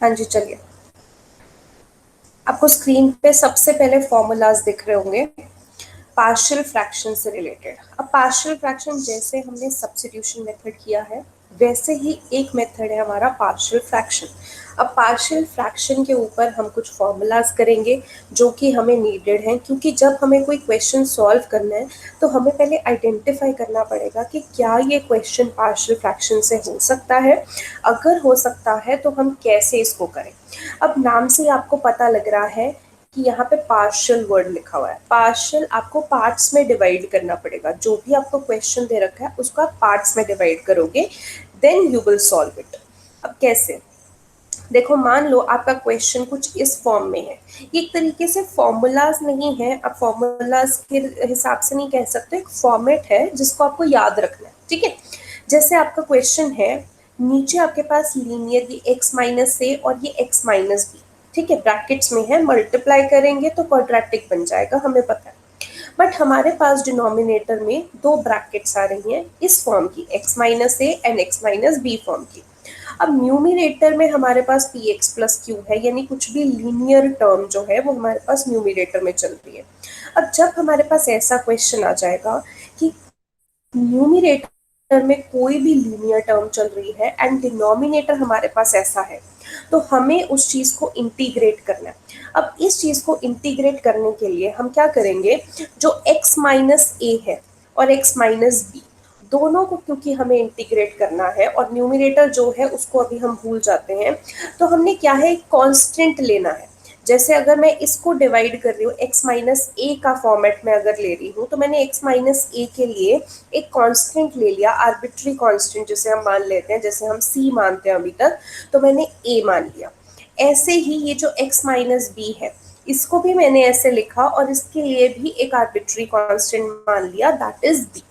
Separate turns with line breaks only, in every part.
हाँ जी, चलिए। आपको स्क्रीन पे सबसे पहले फॉर्मूलाज दिख रहे होंगे पार्शियल फ्रैक्शन से रिलेटेड। अब पार्शियल फ्रैक्शन जैसे हमने सब्स्टिट्यूशन मेथड किया है, वैसे ही एक मेथड है हमारा पार्शियल फ्रैक्शन। अब पार्शियल फ्रैक्शन के ऊपर हम कुछ फॉर्मूलाज करेंगे जो कि हमें नीडेड हैं, क्योंकि जब हमें कोई क्वेश्चन सॉल्व करना है तो हमें पहले आइडेंटिफाई करना पड़ेगा कि क्या ये क्वेश्चन पार्शियल फ्रैक्शन से हो सकता है। अगर हो सकता है तो हम कैसे इसको करें। अब नाम से आपको पता लग रहा है कि यहाँ पे पार्शियल वर्ड लिखा हुआ है। पार्शियल आपको पार्ट्स में डिवाइड करना पड़ेगा। जो भी आपको क्वेश्चन दे रखा है उसको आप पार्ट्स में डिवाइड करोगे, then you will solve it. अब कैसे? देखो, मान लो आपका क्वेश्चन कुछ इस फॉर्म में है। ये एक तरीके से फॉर्मूलाज नहीं है, आप फॉर्मूलाज के हिसाब से नहीं कह सकते, एक फॉर्मेट है जिसको आपको याद रखना है। ठीक है, जैसे आपका क्वेश्चन है, नीचे आपके पास लीनियर ये x माइनस ए और ये x माइनस बी, ठीक है, ब्रैकेट्स में है, मल्टीप्लाई करेंगे तो क्वाड्रेटिक बन जाएगा, हमें पता है। बट हमारे पास डिनोमिनेटर में दो ब्रैकेट्स आ रही हैं इस फॉर्म की, x minus A and x minus B form की। अब न्यूमिनेटर में हमारे पास पी एक्स प्लस क्यू है, यानी कुछ भी लीनियर टर्म जो है वो हमारे पास न्यूमिनेटर में चल रही है। अब जब हमारे पास ऐसा क्वेश्चन आ जाएगा कि न्यूमिनेटर में कोई भी लीनियर टर्म चल रही है एंड डिनोमिनेटर हमारे पास ऐसा है, तो हमें उस चीज को इंटीग्रेट करना है। अब इस चीज को इंटीग्रेट करने के लिए हम क्या करेंगे, जो x माइनस ए है और x माइनस बी, दोनों को क्योंकि हमें इंटीग्रेट करना है और न्यूमिनेटर जो है उसको अभी हम भूल जाते हैं, तो हमने क्या है, कांस्टेंट लेना है। जैसे अगर मैं इसको डिवाइड कर रही हूँ, x माइनस ए का फॉर्मेट में अगर ले रही हूँ, तो मैंने x माइनस ए के लिए एक कांस्टेंट ले लिया, आर्बिट्री कांस्टेंट जिसे हम मान लेते हैं, जैसे हम c मानते हैं अभी तक, तो मैंने a मान लिया। ऐसे ही ये जो x माइनस बी है, इसको भी मैंने ऐसे लिखा और इसके लिए भी एक आर्बिट्री कांस्टेंट मान लिया, दैट इज b।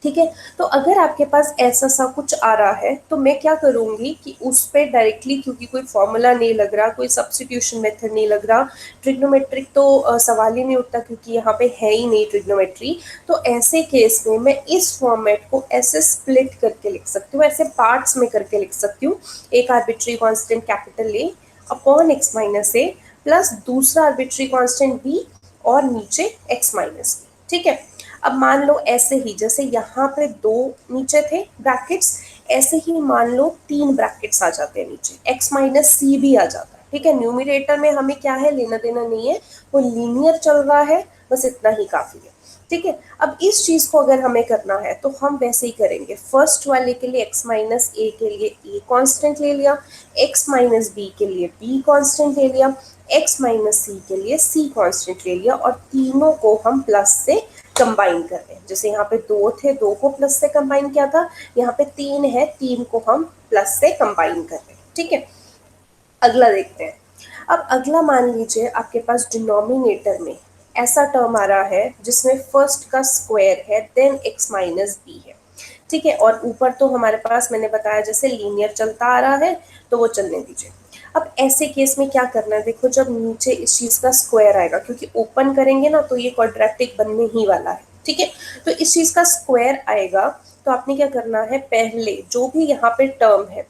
ठीक है, तो अगर आपके पास ऐसा सा कुछ आ रहा है तो मैं क्या करूंगी कि उस पर डायरेक्टली, क्योंकि कोई फॉर्मूला नहीं लग रहा, कोई सब्स्टिट्यूशन मेथड नहीं लग रहा, ट्रिग्नोमेट्रिक तो सवाल ही नहीं उठता क्योंकि यहाँ पे है ही नहीं ट्रिग्नोमेट्री, तो ऐसे केस में मैं इस फॉर्मेट को ऐसे स्प्लिट करके लिख सकती हूँ, ऐसे पार्ट्स में करके लिख सकती हूँ। एक arbitrary constant capital A upon x minus A plus दूसरा आर्बिट्री कांस्टेंट बी और नीचे एक्स माइनस बी। ठीक है, अब मान लो ऐसे ही, जैसे यहाँ पे दो नीचे थे ब्रैकेट्स, ऐसे ही मान लो तीन ब्रैकेट्स आ जाते हैं नीचे, x माइनस सी भी आ जाता है। ठीक है, न्यूमिनेटर में हमें क्या है, लेना देना नहीं है, वो लीनियर चल रहा है, बस इतना ही काफी है। ठीक है, अब इस चीज को अगर हमें करना है तो हम वैसे ही करेंगे। फर्स्ट वाले के लिए x माइनस ए के लिए ए कांस्टेंट ले लिया, x माइनस बी के लिए बी कांस्टेंट ले लिया, x माइनस सी के लिए सी कांस्टेंट ले लिया, और तीनों को हम प्लस से कंबाइन कर रहे हैं। जैसे यहाँ पे दो थे, दो को प्लस से कंबाइन किया था, यहाँ पे तीन है, तीन को हम प्लस से कंबाइन कर रहे हैं। ठीक है, अगला देखते हैं। अब अगला मान लीजिए आपके पास डिनोमिनेटर में ऐसा टर्म आ रहा है जिसमें फर्स्ट का स्क्वायर है, देन x माइनस बी है। ठीक है, और ऊपर तो हमारे पास मैंने बताया जैसे लीनियर चलता आ रहा है, तो वो चलने दीजिए। अब ऐसे केस में क्या करना है, देखो जब नीचे इस चीज का स्क्वायर आएगा, क्योंकि ओपन करेंगे ना तो ये क्वाड्रेटिक बनने ही वाला है। ठीक है, तो इस चीज का स्क्वायर आएगा, तो आपने क्या करना है, पहले जो भी यहाँ पे टर्म है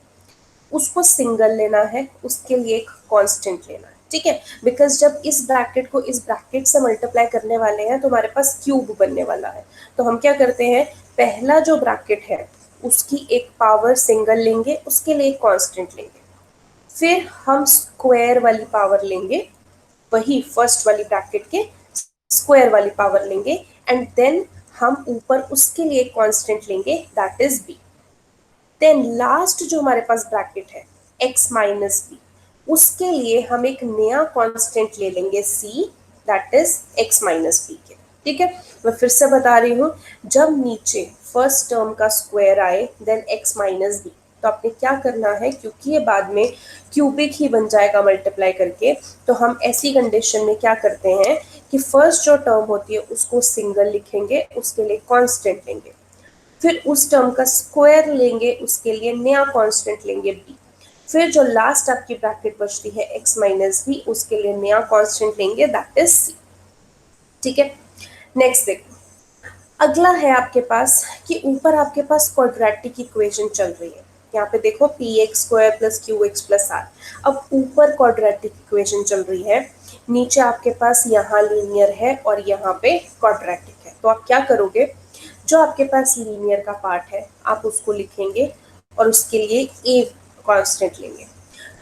उसको सिंगल लेना है, उसके लिए एक कांस्टेंट लेना है। ठीक है, बिकॉज जब इस ब्रैकेट को इस ब्रैकेट से मल्टीप्लाई करने वाले हैं तो हमारे पास क्यूब बनने वाला है। तो हम क्या करते हैं, पहला जो ब्रैकेट है उसकी एक पावर सिंगल लेंगे, उसके लिए एक कांस्टेंट लेंगे, फिर हम स्क्वायर वाली पावर लेंगे, वही फर्स्ट वाली ब्रैकेट के स्क्वायर वाली पावर लेंगे, एंड देन हम ऊपर उसके लिए एक कांस्टेंट लेंगे, that is B. Then last जो हमारे पास ब्रैकेट है x माइनस बी, उसके लिए हम एक नया कांस्टेंट ले लेंगे c, that is x minus B के। ठीक है, मैं फिर से बता रही हूँ, जब नीचे फर्स्ट टर्म का स्क्वायर आए देन x माइनस बी, तो आपने क्या करना है, क्योंकि ये बाद में क्यूबिक ही बन जाएगा मल्टीप्लाई करके, तो हम ऐसी कंडीशन में क्या करते हैं कि फर्स्ट जो टर्म होती है उसको सिंगल लिखेंगे, उसके लिए कांस्टेंट लेंगे, फिर उस टर्म का स्क्वायर लेंगे, उसके लिए नया कांस्टेंट लेंगे b, फिर जो लास्ट आपकी ब्रैकेट बचती है x माइनस बी, उसके लिए नया कांस्टेंट लेंगे, दैट इज c। ठीक है, नेक्स्ट देखो, अगला है आपके पास कि ऊपर आपके पास क्वाड्रेटिक इक्वेशन चल रही है। यहाँ पे देखो P X square plus Q X plus R. अब ऊपर क्वाड्रेटिक इक्वेशन चल रही है, नीचे आपके पास यहाँ लीनियर है और यहाँ पे क्वाड्रेटिक है। तो आप क्या करोगे, जो आपके पास लीनियर का पार्ट है आप उसको लिखेंगे और उसके लिए ए कांस्टेंट लेंगे।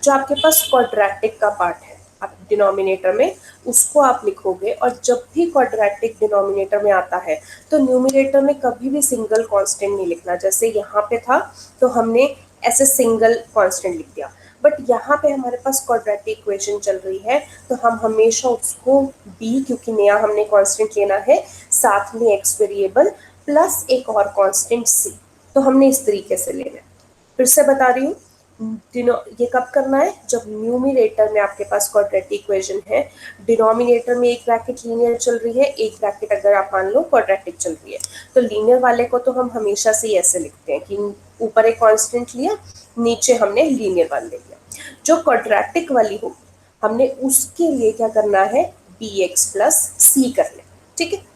जो आपके पास क्वाड्रेटिक का पार्ट है आप डिनोमिनेटर में उसको आप लिखोगे, और जब भी क्वाड्रेटिक डिनोमिनेटर में आता है तो न्यूमिनेटर में कभी भी सिंगल कांस्टेंट नहीं लिखना। जैसे यहाँ पे था तो हमने ऐसे सिंगल कांस्टेंट लिख दिया, बट यहाँ पे हमारे पास क्वाड्रेटिक इक्वेशन चल रही है तो हम हमेशा उसको बी, क्योंकि नया हमने कांस्टेंट लेना है, साथ में एक्स वेरिएबल प्लस एक और कांस्टेंट सी, तो हमने इस तरीके से लेना है। फिर से बता रही हूँ, ये कब करना है, जब न्यूमिनेटर में आपके पास क्वाड्रेटिक इक्वेशन है, डिनोमिनेटर में एक ब्रैकेट लीनियर चल रही है, एक ब्रैकेट अगर आप मान लो क्वाड्रेटिक चल रही है, तो लीनियर वाले को तो हम हमेशा से ऐसे लिखते हैं कि ऊपर एक कांस्टेंट लिया, नीचे हमने लीनियर वाले लिया। जो क्वाड्रेटिक वाली होगी हमने उसके लिए क्या करना है, बी एक्स प्लस सी कर ले, ठीक है।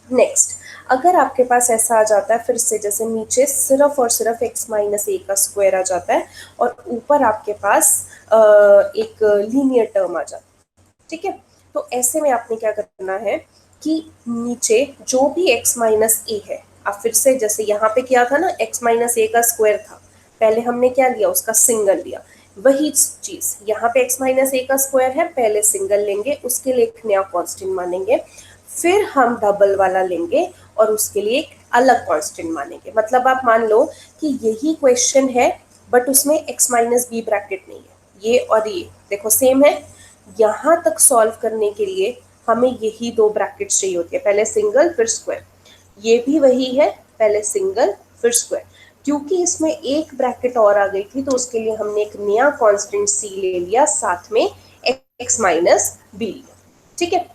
नेक्स्ट, अगर आपके पास ऐसा आ जाता है फिर से, जैसे नीचे सिर्फ और सिर्फ x माइनस ए का स्क्वायर आ जाता है और ऊपर आपके पास एक लीनियर टर्म आ जाता है, ठीक है। तो ऐसे में आपने क्या करना है कि नीचे जो भी x माइनस ए है, आप फिर से जैसे यहाँ पे किया था ना, x माइनस ए का स्क्वायर था, पहले हमने क्या लिया, उसका सिंगल लिया, वही चीज यहाँ पे x माइनस ए का स्क्वायर है, पहले सिंगल लेंगे, उसके लिए एक नया कांस्टेंट मानेंगे, फिर हम डबल वाला लेंगे और उसके लिए एक अलग कांस्टेंट मानेंगे। मतलब आप मान लो कि यही क्वेश्चन है बट उसमें x माइनस बी ब्रैकेट नहीं है, ये और ये देखो सेम है। यहाँ तक सॉल्व करने के लिए हमें यही दो ब्रैकेट चाहिए होती है, पहले सिंगल फिर स्क्वायर। ये भी वही है, पहले सिंगल फिर स्क्वायर। क्योंकि इसमें एक ब्रैकेट और आ गई थी तो उसके लिए हमने एक नया कांस्टेंट सी ले लिया, साथ में x माइनस बी लिया, ठीक है।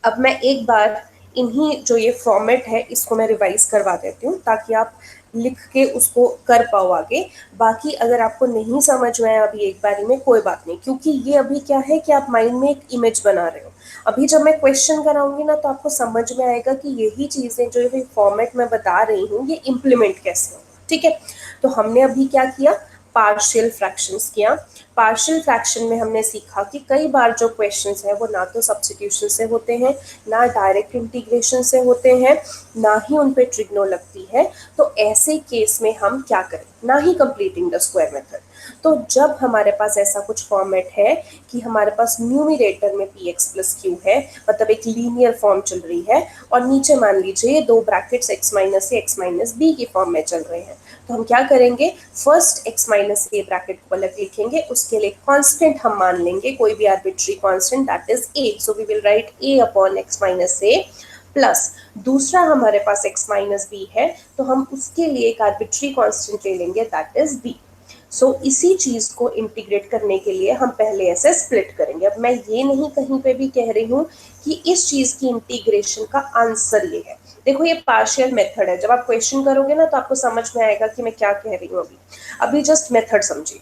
अब मैं एक बार इन्हीं जो ये फॉर्मेट है इसको मैं रिवाइज करवा देती हूँ ताकि आप लिख के उसको कर पाओ आगे। बाकी अगर आपको नहीं समझ में आया अभी एक बारी में, कोई बात नहीं, क्योंकि ये अभी क्या है कि आप माइंड में एक इमेज बना रहे हो। अभी जब मैं क्वेश्चन कराऊंगी ना तो आपको समझ में आएगा कि यही चीजें जो ये फॉर्मेट में बता रही हूँ ये इम्प्लीमेंट कैसे हो, ठीक है। तो हमने अभी क्या किया, पार्शियल फ्रैक्शंस किया। पार्शियल फ्रैक्शन में हमने सीखा कि कई बार जो क्वेश्चंस हैं वो ना तो सब्स्टिट्यूशन से होते हैं, ना डायरेक्ट इंटीग्रेशन से होते हैं, ना ही उन पे ट्रिग्नो लगती है। तो ऐसे केस में हम क्या करें, ना ही कंप्लीटिंग द स्क्वायर मेथड। तो जब हमारे पास ऐसा कुछ फॉर्मेट है कि हमारे पास न्यूमिनेटर में पी एक्स प्लस क्यू है, मतलब एक लीनियर फॉर्म चल रही है, और नीचे मान लीजिए दो ब्रैकेट्स एक्स माइनस से एक्स माइनस बी की फॉर्म में चल रहे हैं, तो हम क्या करेंगे, first x minus A bracket को अलग लिखेंगे, उसके लिए कांस्टेंट हम मान लेंगे कोई भी arbitrary constant, that is a, so we will write a upon x minus A plus दूसरा हमारे पास x माइनस बी है तो हम उसके लिए एक आर्बिट्री कांस्टेंट ले लेंगे, दैट इज b। सो इसी चीज को इंटीग्रेट करने के लिए हम पहले ऐसे स्प्लिट करेंगे। अब मैं ये नहीं कहीं पे भी कह रही हूँ कि इस चीज की इंटीग्रेशन का आंसर ये है। देखो ये पार्शियल मेथड है, जब आप क्वेश्चन करोगे ना तो आपको समझ में आएगा कि मैं क्या कह रही हूँ। अभी जस्ट मेथड समझिए।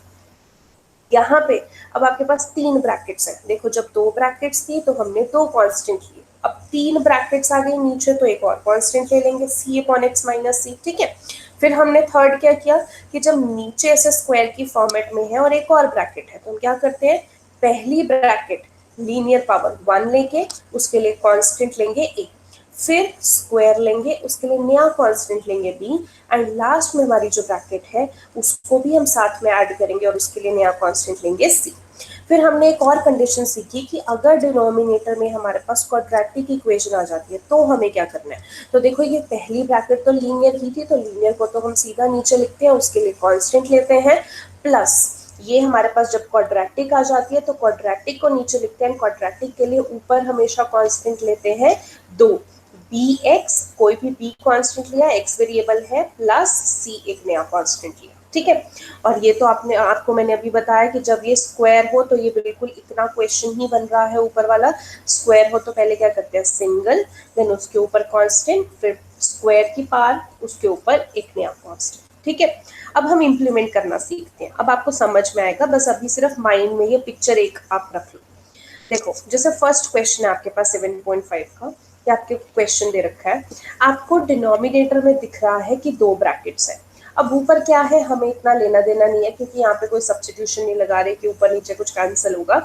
यहाँ पे अब आपके पास तीन ब्रैकेट्स हैं, देखो जब दो ब्रैकेट्स थी तो हमने दो कांस्टेंट लिए, अब तीन ब्रैकेट्स आ गए नीचे तो एक और कांस्टेंट ले लेंगे, सी अपॉन एक्स माइनस सी, ठीक है। फिर हमने थर्ड क्या किया कि जब नीचे ऐसे स्क्वायर की फॉर्मेट में है और एक और ब्रैकेट है तो हम क्या करते हैं, पहली ब्रैकेट लीनियर पावर 1 लेके उसके लिए कांस्टेंट लेंगे ए, फिर स्क्वायर लेंगे उसके लिए नया कांस्टेंट लेंगे बी, एंड लास्ट में हमारी जो ब्रैकेट है उसको भी हम साथ में ऐड करेंगे और उसके लिए नया कांस्टेंट लेंगे सी। फिर हमने एक और कंडीशन सीखी कि अगर डिनोमिनेटर में हमारे पास क्वाड्रेटिक इक्वेशन आ जाती है तो हमें क्या करना है। तो देखो ये पहली ब्रैकेट तो लीनियर ही थी, तो लीनियर को तो हम सीधा नीचे लिखते हैं, उसके लिए कांस्टेंट लेते हैं, प्लस ये हमारे पास जब क्वाड्रेटिक आ जाती है तो क्वाड्रेटिक को नीचे लिखते हैं, क्वाड्रेटिक के लिए ऊपर हमेशा कांस्टेंट लेते हैं दो, बी एक्स, कोई भी बी कांस्टेंट लिया, एक्स वेरिएबल है, प्लस सी एक नया कांस्टेंट लिया, ठीक है। और ये तो आपको मैंने अभी बताया कि जब ये स्क्वायर हो तो ये बिल्कुल इतना क्वेश्चन ही बन रहा है, ऊपर वाला स्क्वायर हो तो पहले क्या करते हैं सिंगल, देन उसके ऊपर कांस्टेंट, फिर स्क्वायर की पावर, उसके ऊपर एक नया कांस्टेंट, ठीक है। अब हम इंप्लीमेंट करना सीखते हैं, अब आपको समझ में आएगा, बस अभी सिर्फ माइंड में ये पिक्चर एक आप रख लो। देखो जैसे फर्स्ट क्वेश्चन है आपके पास 7.5 का, आपके क्वेश्चन दे रखा है, आपको डिनोमिनेटर में दिख रहा है कि दो ब्रैकेट्स है। अब ऊपर क्या है हमें इतना लेना देना नहीं है, क्योंकि यहाँ पे कोई सब्स्टिट्यूशन नहीं लगा रहे कि ऊपर नीचे कुछ कैंसिल होगा।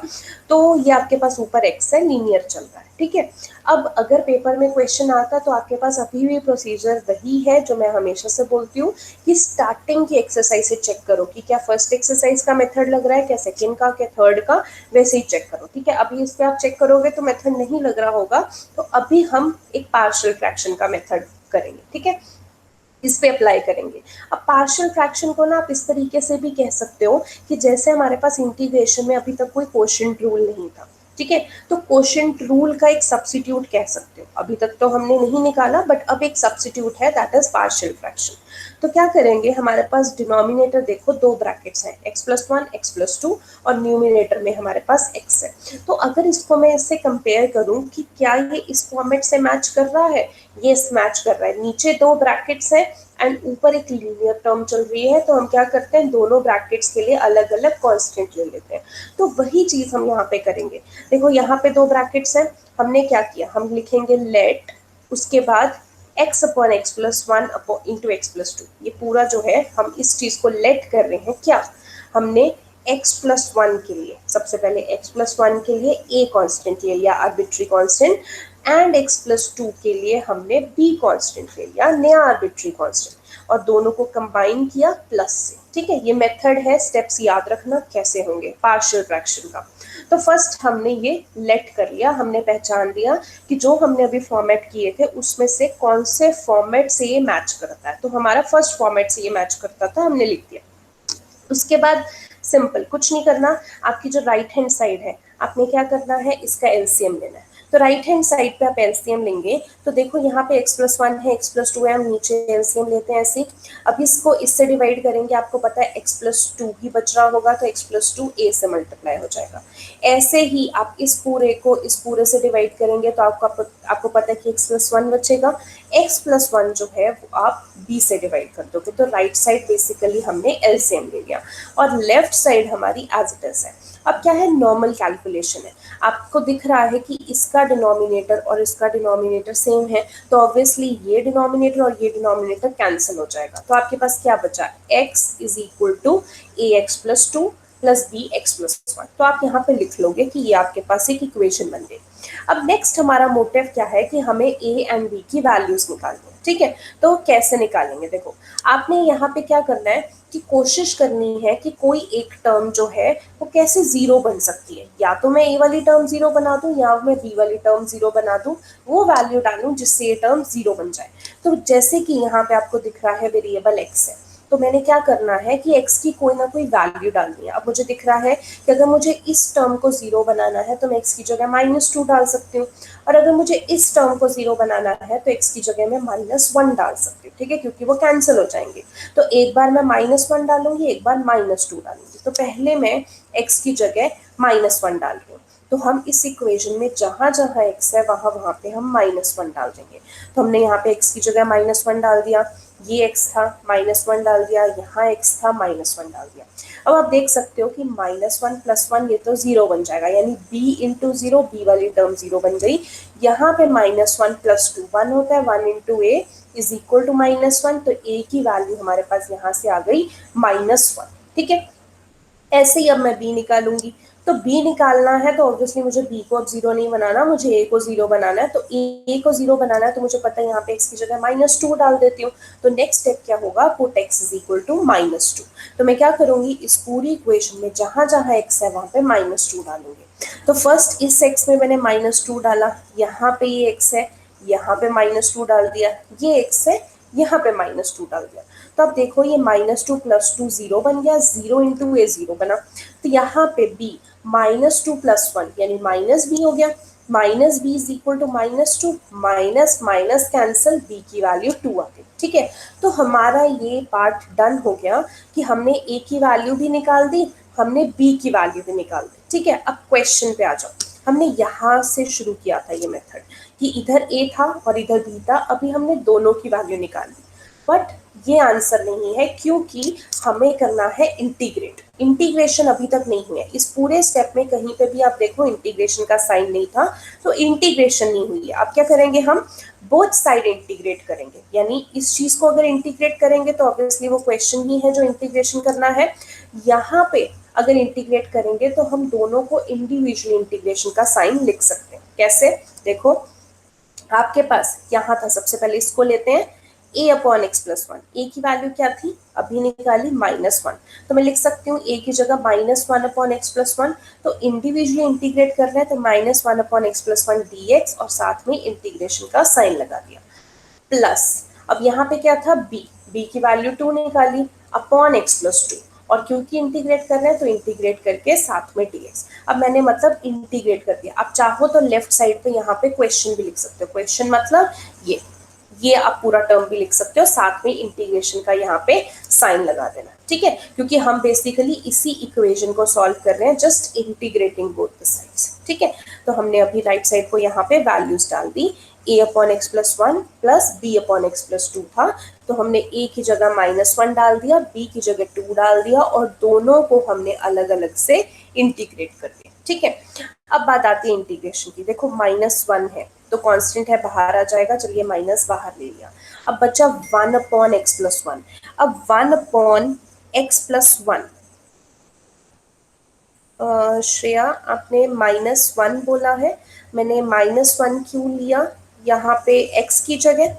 तो ये आपके पास ऊपर एक्स है, लीनियर चल रहा है, ठीक है। अब अगर पेपर में क्वेश्चन आता तो आपके पास अभी भी प्रोसीजर वही है जो मैं हमेशा से बोलती हूँ कि स्टार्टिंग की एक्सरसाइज से चेक करो कि क्या फर्स्ट एक्सरसाइज का मेथड लग रहा है, क्या सेकंड का, क्या थर्ड का, वैसे ही चेक करो, ठीक है। अभी इस पे आप चेक करोगे तो मेथड नहीं लग रहा होगा, तो अभी हम एक पार्शियल फ्रैक्शन का मेथड करेंगे, ठीक है, इस पे अप्लाई करेंगे। अब पार्शियल फ्रैक्शन को ना आप इस तरीके से भी कह सकते हो कि जैसे हमारे पास इंटीग्रेशन में अभी तक कोई कोशेंट रूल नहीं था, ठीक है, तो कोशेंट रूल का एक सब्स्टिट्यूट कह सकते हो। अभी तक तो हमने नहीं निकाला, बट अब एक सब्स्टिट्यूट है, दैट इज पार्शियल फ्रैक्शन। तो क्या करेंगे, हमारे पास डिनोमिनेटर देखो दो ब्रैकेट्स हैं, x+1 x+2, और न्यूमिनेटर में हमारे पास x है। तो अगर इसको मैं इससे कंपेयर करूं कि क्या ये इस फॉर्मेट से मैच कर रहा है, ये मैच कर रहा है। नीचे दो ब्रैकेट्स है एंड ऊपर एक लीनियर टर्म चल रही है, तो हम क्या करते हैं, दोनों ब्रैकेट्स के लिए अलग अलग कांस्टेंट ले लेते हैं। तो वही चीज हम यहाँ पे करेंगे। देखो यहाँ पे दो ब्रैकेट्स हैं, हमने क्या किया, हम लिखेंगे लेट, उसके बाद x/x+1 इंटू x+2। ये पूरा जो है हम इस चीज को लेट कर रहे हैं, क्या हमने x+1 के लिए, सबसे पहले x+1 के लिए a कांस्टेंट ले लिया, आर्बिट्री कांस्टेंट, एंड x+2 के लिए हमने b कांस्टेंट ले लिया, नया आर्बिट्री कांस्टेंट, और दोनों को कंबाइन किया प्लस से, ठीक है। ये मेथड है, स्टेप्स याद रखना कैसे होंगे पार्शियल फ्रैक्शन का। तो फर्स्ट हमने ये लेट कर लिया, हमने पहचान लिया कि जो हमने अभी फॉर्मेट किए थे उसमें से कौन से फॉर्मेट से ये मैच करता है, तो हमारा फर्स्ट फॉर्मेट से ये मैच करता था, हमने लिख दिया। उसके बाद सिंपल, कुछ नहीं करना, आपकी जो राइट हैंड साइड है आपने क्या करना है, इसका एलसीएम लेना है। तो राइट हैंड साइड पे आप एलसीएम लेंगे, तो देखो यहाँ पे x+1 है, x+2 है, हम नीचे एलसीएम लेते हैं ऐसे। अब इसको इससे डिवाइड करेंगे, आपको पता है x+2 ही बच रहा होगा, तो x+2 a से मल्टीप्लाई हो जाएगा। ऐसे ही आप इस पूरे को इस पूरे से डिवाइड करेंगे, तो आपको पता है कि x+1 बचेगा। x+1 जो है वो आप b से डिवाइड कर दोगे, तो राइट साइड बेसिकली हमने एलसीएम ले लिया, और लेफ्ट साइड हमारी एज इट इज है। अब क्या है, नॉर्मल कैलकुलेशन है, आपको दिख रहा है कि इसका डिनोमिनेटर और इसका डिनोमिनेटर सेम है, तो ऑब्वियसली ये डिनोमिनेटर और ये डिनोमिनेटर कैंसिल हो जाएगा। तो आपके पास क्या बचा, x is equal to ax+2 plus bx+1। तो आप यहाँ पे लिख लोगे कि ये आपके पास एक इक्वेशन बन गई। अब नेक्स्ट हमारा मोटिव क्या है कि हमें a एंड b की वैल्यूज निकालनी है, ठीक है। तो कैसे निकालेंगे, देखो आपने यहाँ पे क्या करना है कि कोशिश करनी है कि कोई एक टर्म जो है वो कैसे जीरो बन सकती है, या तो मैं a वाली टर्म जीरो बना दूं या मैं b वाली टर्म जीरो बना दूं, वो वैल्यू डालूं जिससे ये टर्म जीरो बन जाए। तो जैसे कि यहाँ पे आपको दिख रहा है वेरिएबल x है, तो मैंने क्या करना है कि x की कोई ना कोई वैल्यू डालनी है। अब मुझे दिख रहा है कि अगर मुझे इस टर्म को जीरो बनाना है तो मैं x की जगह -2 डाल सकती हूँ, और अगर मुझे इस टर्म को जीरो बनाना है तो x की जगह मैं -1 डाल सकती हूँ, ठीक है, क्योंकि वो कैंसिल हो जाएंगे। तो एक बार मैं -1 डालूंगी, एक बार -2 डालूंगी। तो पहले मैं x की जगह -1 डाल रही हूँ, तो हम इस इक्वेशन में जहां जहां x है वहां पे हम -1 डाल देंगे। तो हमने यहाँ पे x की जगह -1 डाल दिया, ये x था, -1 डाल दिया, यहाँ x था, -1 डाल दिया। अब आप देख सकते हो कि -1 + 1 ये तो 0 बन जाएगा, यानी b इंटू 0, b वाली टर्म 0 बन गई। यहाँ पे -1 + 2 1 होता है, 1 into a is equal to -1, तो a की वैल्यू हमारे पास यहाँ से आ गई -1, ठीक है। ऐसे ही अब मैं b निकालूंगी, तो b निकालना है तो ऑब्वियसली मुझे b को अब 0 नहीं बनाना, मुझे a को 0 बनाना है। तो a को 0 बनाना है तो मुझे पता है यहाँ पे x की जगह -2 डाल देती हूँ। तो नेक्स्ट स्टेप क्या होगा, put x is equal to -2। तो मैं क्या करूंगी, इस पूरी इक्वेशन में जहां जहां x है वहां पे -2 डालूंगी। तो फर्स्ट इस x में मैंने -2 डाला, यहाँ पे ये x है, यहाँ पे -2 डाल दिया, ये x है, यहाँ पे -2 डाल दिया। तो अब देखो ये -2 + 2 0 बन गया, 0 इंटू ए 0 बना। तो यहाँ पे b -2 + 1 यानी -b हो गया, -b is equal to -2, minus minus cancel, b की वैल्यू 2 आ गई, ठीक है। तो हमारा ये पार्ट डन हो गया कि हमने a की वैल्यू भी निकाल दी, हमने b की वैल्यू भी निकाल दी, ठीक है। अब क्वेश्चन पे आ जाओ, हमने यहाँ से शुरू किया था ये मेथड कि इधर a था और इधर b था, अभी हमने दोनों की वैल्यू निकाल दी, बट ये आंसर नहीं है, क्योंकि हमें करना है इंटीग्रेट। इंटीग्रेशन अभी तक नहीं हुआ है, इस पूरे स्टेप में कहीं पे भी आप देखो इंटीग्रेशन का साइन नहीं था, तो इंटीग्रेशन नहीं हुई है। अब क्या करेंगे हम, बोथ साइड इंटीग्रेट करेंगे, यानी इस चीज को अगर इंटीग्रेट करेंगे तो ऑब्वियसली वो क्वेश्चन ही है जो इंटीग्रेशन करना है। यहाँ पे अगर इंटीग्रेट करेंगे तो हम दोनों को इंडिविजुअली इंटीग्रेशन का साइन लिख सकते हैं। कैसे, देखो आपके पास यहाँ था, सबसे पहले इसको लेते हैं, a upon x plus one. A की वैल्यू क्या थी, अभी निकाली -1, तो मैं लिख सकती हूँ a की जगह -1 अपॉन एक्स प्लस वन। तो इंडिविजुअली इंटीग्रेट कर रहे हैं तो -1 upon x plus one dx और साथ में इंटीग्रेशन का साइन लगा दिया, प्लस अब यहाँ पे क्या था b की वैल्यू 2 निकाली अपॉन एक्स प्लस टू, और क्योंकि इंटीग्रेट कर रहे हैं तो इंटीग्रेट करके साथ में dx। अब मैंने मतलब इंटीग्रेट कर दिया। आप चाहो तो लेफ्ट साइड पे यहाँ पे क्वेश्चन भी लिख सकते हो, क्वेश्चन मतलब ये आप पूरा टर्म भी लिख सकते हो, साथ में इंटीग्रेशन का यहाँ पे साइन लगा देना, ठीक है, क्योंकि हम बेसिकली इसी इक्वेशन को सॉल्व कर रहे हैं, just integrating both the sides, ठीक है। तो हमने अभी राइट साइड को यहाँ पे वैल्यूज डाल दी, a upon x plus one plus B upon x plus two था, तो हमने a की जगह -1 डाल दिया, b की जगह 2 डाल दिया, और दोनों को हमने अलग अलग से इंटीग्रेट कर दिया, ठीक है। अब बात आती है इंटीग्रेशन की। देखो -1 है तो कांस्टेंट है, बाहर आ जाएगा, चलिए माइनस बाहर ले लिया। अब बचा 1 अपॉन एक्स प्लस वन। अब 1 upon x plus one, Shreya आपने -1 बोला है, मैंने -1 क्यों लिया यहाँ पे x की जगह।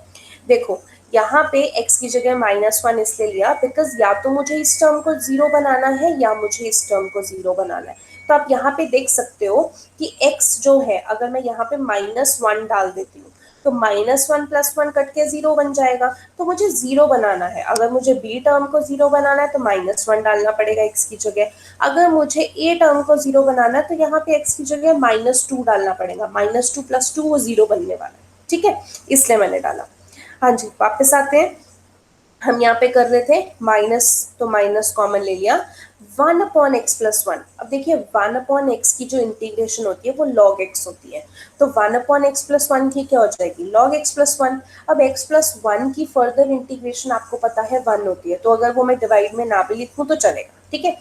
देखो यहाँ पे x की जगह -1 इसलिए लिया बिकॉज या तो मुझे इस टर्म को 0 बनाना है या मुझे इस टर्म को 0 बनाना है। तो आप यहाँ पे देख सकते हो कि x जो है, अगर मैं यहाँ पे -1 डाल देती हूँ तो -1 + 1 कट के 0 बन जाएगा, तो मुझे 0 बनाना है। अगर मुझे b टर्म को 0 बनाना है तो -1 डालना पड़ेगा x की जगह। अगर मुझे a टर्म को 0 बनाना है तो यहाँ पे x की जगह -2 डालना पड़ेगा, -2 + 2 वो 0 बनने वाला है, ठीक है, इसलिए मैंने डाला। हाँ जी, वापस आते हैं, हम यहाँ पे कर रहे थे माइनस, तो माइनस कॉमन ले लिया, 1 अपॉन एक्स प्लस वन। अब देखिए 1 अपॉन एक्स की जो इंटीग्रेशन होती है वो log x होती है, तो 1 अपॉन एक्स प्लस वन की क्या हो जाएगी, log x प्लस वन। अब x प्लस वन की फर्दर इंटीग्रेशन आपको पता है 1 होती है, तो अगर वो मैं डिवाइड में ना भी लिखूँ तो चलेगा, ठीक है।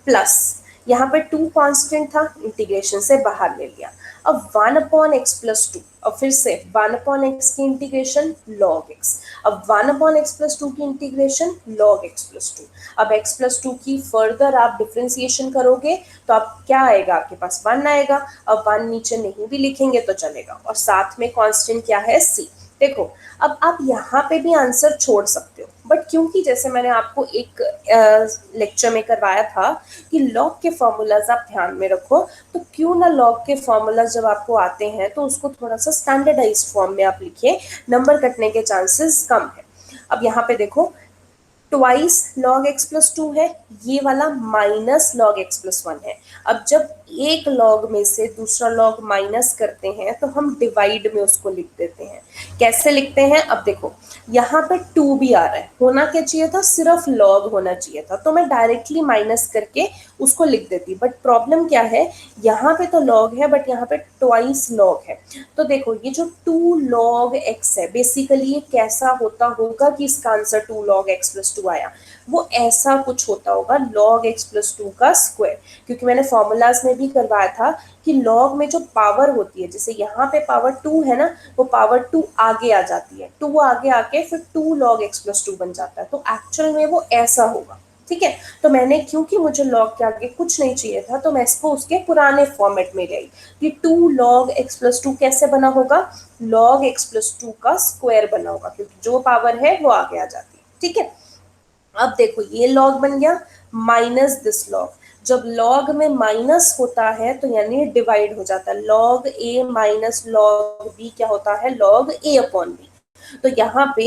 प्लस यहाँ पे 2 कांस्टेंट था, इंटीग्रेशन से बाहर ले लिया। अब 1 अपॉन एक्स प्लस टू, अब फिर से 1 अपॉन एक्स की इंटीग्रेशन log x, अब 1 अपॉन एक्स प्लस टू की integration log x plus two. अब x प्लस टू की फर्दर आप डिफ्रेंसिएशन करोगे तो आप क्या आएगा, आपके पास 1 आएगा। अब 1 नीचे नहीं भी लिखेंगे तो चलेगा, और साथ में कांस्टेंट क्या है, c। देखो अब आप यहाँ पे भी आंसर छोड़ सकते हो, बट क्योंकि जैसे मैंने आपको एक लेक्चर में करवाया था कि लॉग के फॉर्मूलाज आप ध्यान में रखो, तो क्यों ना लॉग के फॉर्मूलाज जब आपको आते हैं तो उसको थोड़ा सा स्टैंडर्डाइज फॉर्म में आप लिखिए, नंबर कटने के चांसेस कम है। अब यहाँ पे देखो twice log x plus two है, ये वाला minus log x plus one है। अब जब एक log में से दूसरा log माइनस करते हैं तो हम डिवाइड में उसको लिख देते हैं। कैसे लिखते हैं, अब देखो यहाँ पे 2 भी आ रहा है, होना क्या चाहिए था, सिर्फ log होना चाहिए था, तो मैं डायरेक्टली माइनस करके उसको लिख देती। बट प्रॉब्लम क्या है, यहाँ पे तो log है बट यहाँ पे ट्वाइस log है। तो देखो ये जो 2 log x है, बेसिकली ये कैसा होता होगा कि इसका answer 2 log x plus two आया, वो ऐसा कुछ होता होगा log x प्लस टू का स्क्वायर। क्योंकि मैंने फॉर्मूलाज में भी करवाया था कि log में जो पावर होती है, जैसे यहाँ पे पावर 2 है ना, वो पावर 2 आगे आ जाती है, 2 आगे आके फिर 2 log x प्लस टू बन जाता है, तो एक्चुअल में वो ऐसा होगा, ठीक है। तो मैंने, क्योंकि मुझे log के आगे कुछ नहीं चाहिए था, तो मैं इसको उसके पुराने फॉर्मेट में गई कि 2 log x प्लस टू कैसे बना होगा, log x प्लस टू का स्क्वायर बना होगा, क्योंकि जो पावर है वो आगे आ जाती है, ठीक है। अब देखो ये log बन गया माइनस दिस log, जब log में माइनस होता है तो यानी डिवाइड हो जाता है, log a minus log b क्या होता है, log a अपॉन b। तो यहाँ पे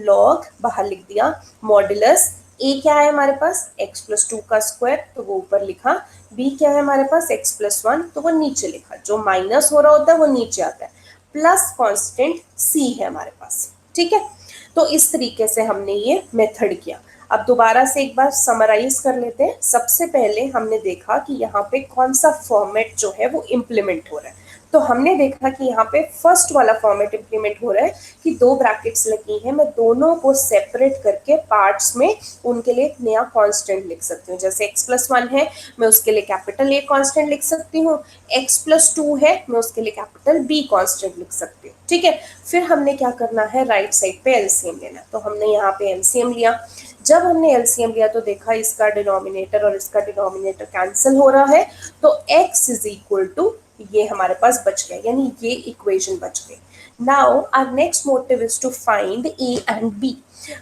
log बाहर लिख दिया, मॉड्यूलस a क्या है हमारे पास, x प्लस टू का स्क्वायर, तो वो ऊपर लिखा, b क्या है हमारे पास x प्लस वन, तो वो नीचे लिखा, जो माइनस हो रहा होता है वो नीचे आता है, प्लस कांस्टेंट c है हमारे पास, ठीक है। तो इस तरीके से हमने ये मेथड किया। अब दोबारा से एक बार समराइज कर लेते हैं। सबसे पहले हमने देखा कि यहाँ पे कौन सा फॉर्मेट जो है वो इम्प्लीमेंट हो रहा है, तो हमने देखा कि यहाँ पे फर्स्ट वाला फॉर्मेट इंप्लीमेंट हो रहा है कि दो ब्रैकेट्स लगी हैं, मैं दोनों को सेपरेट करके पार्ट्स में उनके लिए एक नया कांस्टेंट लिख सकती हूँ। जैसे x+1 है, मैं उसके लिए कैपिटल A कांस्टेंट लिख सकती हूँ, x+2 है, मैं उसके लिए कैपिटल B कांस्टेंट लिख सकती हूँ। ठीक है, फिर हमने क्या करना है, राइट साइड पे एलसीएम लेना। तो हमने यहाँ पे एलसीएम लिया। जब हमने एलसीएम लिया तो देखा इसका डिनोमिनेटर और इसका डिनोमिनेटर कैंसिल हो रहा है, तो x इज इक्वल टू ये हमारे पास बच गया, यानी ये इक्वेशन बच गई। Now our next motive is to find a and b।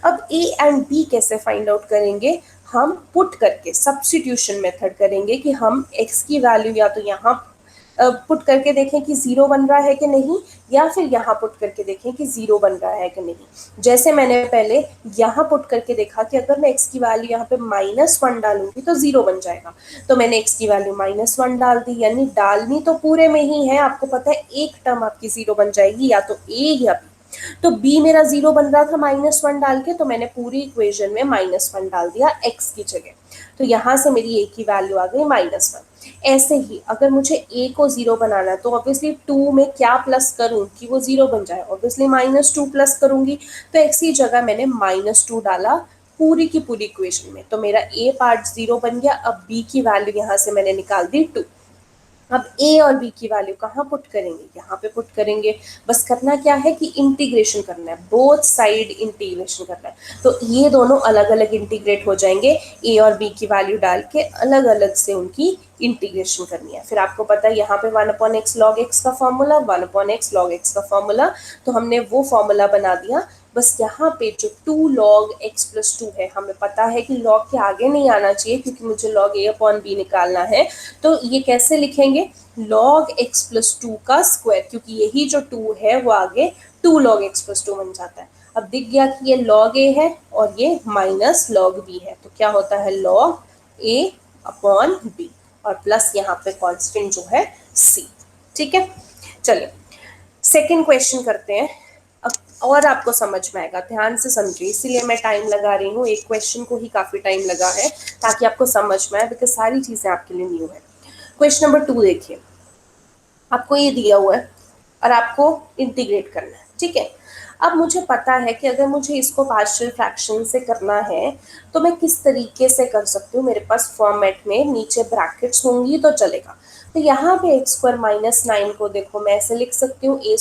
अब a एंड b कैसे फाइंड आउट करेंगे, हम पुट करके सब्स्टिट्यूशन मेथड करेंगे कि हम x की वैल्यू या तो यहाँ पुट करके देखें कि जीरो बन रहा है कि नहीं, या फिर यहाँ पुट करके देखें कि जीरो बन रहा है कि नहीं। जैसे मैंने पहले यहाँ पुट करके देखा कि अगर मैं x की वैल्यू यहाँ पे -1 डालूंगी तो जीरो बन जाएगा, तो मैंने x की वैल्यू -1 डाल दी, यानी डालनी तो पूरे में ही है, आपको पता है एक टर्म आपकी जीरो बन जाएगी, या तो a या b। तो b मेरा जीरो बन रहा था -1 डाल के, तो मैंने पूरी इक्वेशन में -1 डाल दिया x की जगह, तो यहाँ से मेरी a की वैल्यू आ गई -1। ऐसे ही अगर मुझे a को जीरो बनाना है तो ऑब्वियसली 2 में क्या प्लस करूं कि वो जीरो बन जाए, ऑब्वियसली -2 प्लस करूंगी, तो x की जगह मैंने -2 डाला पूरी की पूरी इक्वेशन में, तो मेरा a पार्ट जीरो बन गया। अब b की वैल्यू यहाँ से मैंने निकाल दी 2। अब a और b की वैल्यू कहाँ पुट करेंगे, यहाँ पे पुट करेंगे। बस करना क्या है कि इंटीग्रेशन करना है, बोथ साइड इंटीग्रेशन करना है, तो ये दोनों अलग अलग इंटीग्रेट हो जाएंगे। a और b की वैल्यू डाल के अलग अलग से उनकी इंटीग्रेशन करनी है। फिर आपको पता है यहाँ पे 1/x log x का फॉर्मूला, 1/x log x का फॉर्मूला, तो हमने वो फॉर्मूला बना दिया। बस यहाँ पे जो 2 log x+2 है, हमें पता है कि log के आगे नहीं आना चाहिए क्योंकि मुझे log a/b निकालना है, तो ये कैसे लिखेंगे, log x+2 का स्क्वायर, क्योंकि यही जो 2 है वो आगे 2 log x+2 बन जाता है। अब दिख गया कि ये log a है और ये -log b है, तो क्या होता है log a/b और प्लस यहाँ पे कांस्टेंट जो है c। ठीक है, चलिए सेकंड क्वेश्चन करते हैं। अब और आपको समझ में आएगा, ध्यान से समझिए, इसीलिए मैं टाइम लगा रही हूँ, एक क्वेश्चन को ही काफी टाइम लगा है ताकि आपको समझ में आए, बिकॉज सारी चीजें आपके लिए न्यू है। क्वेश्चन नंबर 2 देखिए, आपको ये दिया हुआ है और आपको इंटीग्रेट करना है। ठीक है, अब मुझे पता है कि अगर मुझे इसको पार्शियल फ्रैक्शन से करना है तो मैं किस तरीके से कर सकती हूँ, मेरे पास फॉर्मेट में नीचे ब्रैकेट्स होंगी तो चलेगा। तो यहाँ पे x² - 9 को देखो मैं ऐसे लिख सकती हूँ, a²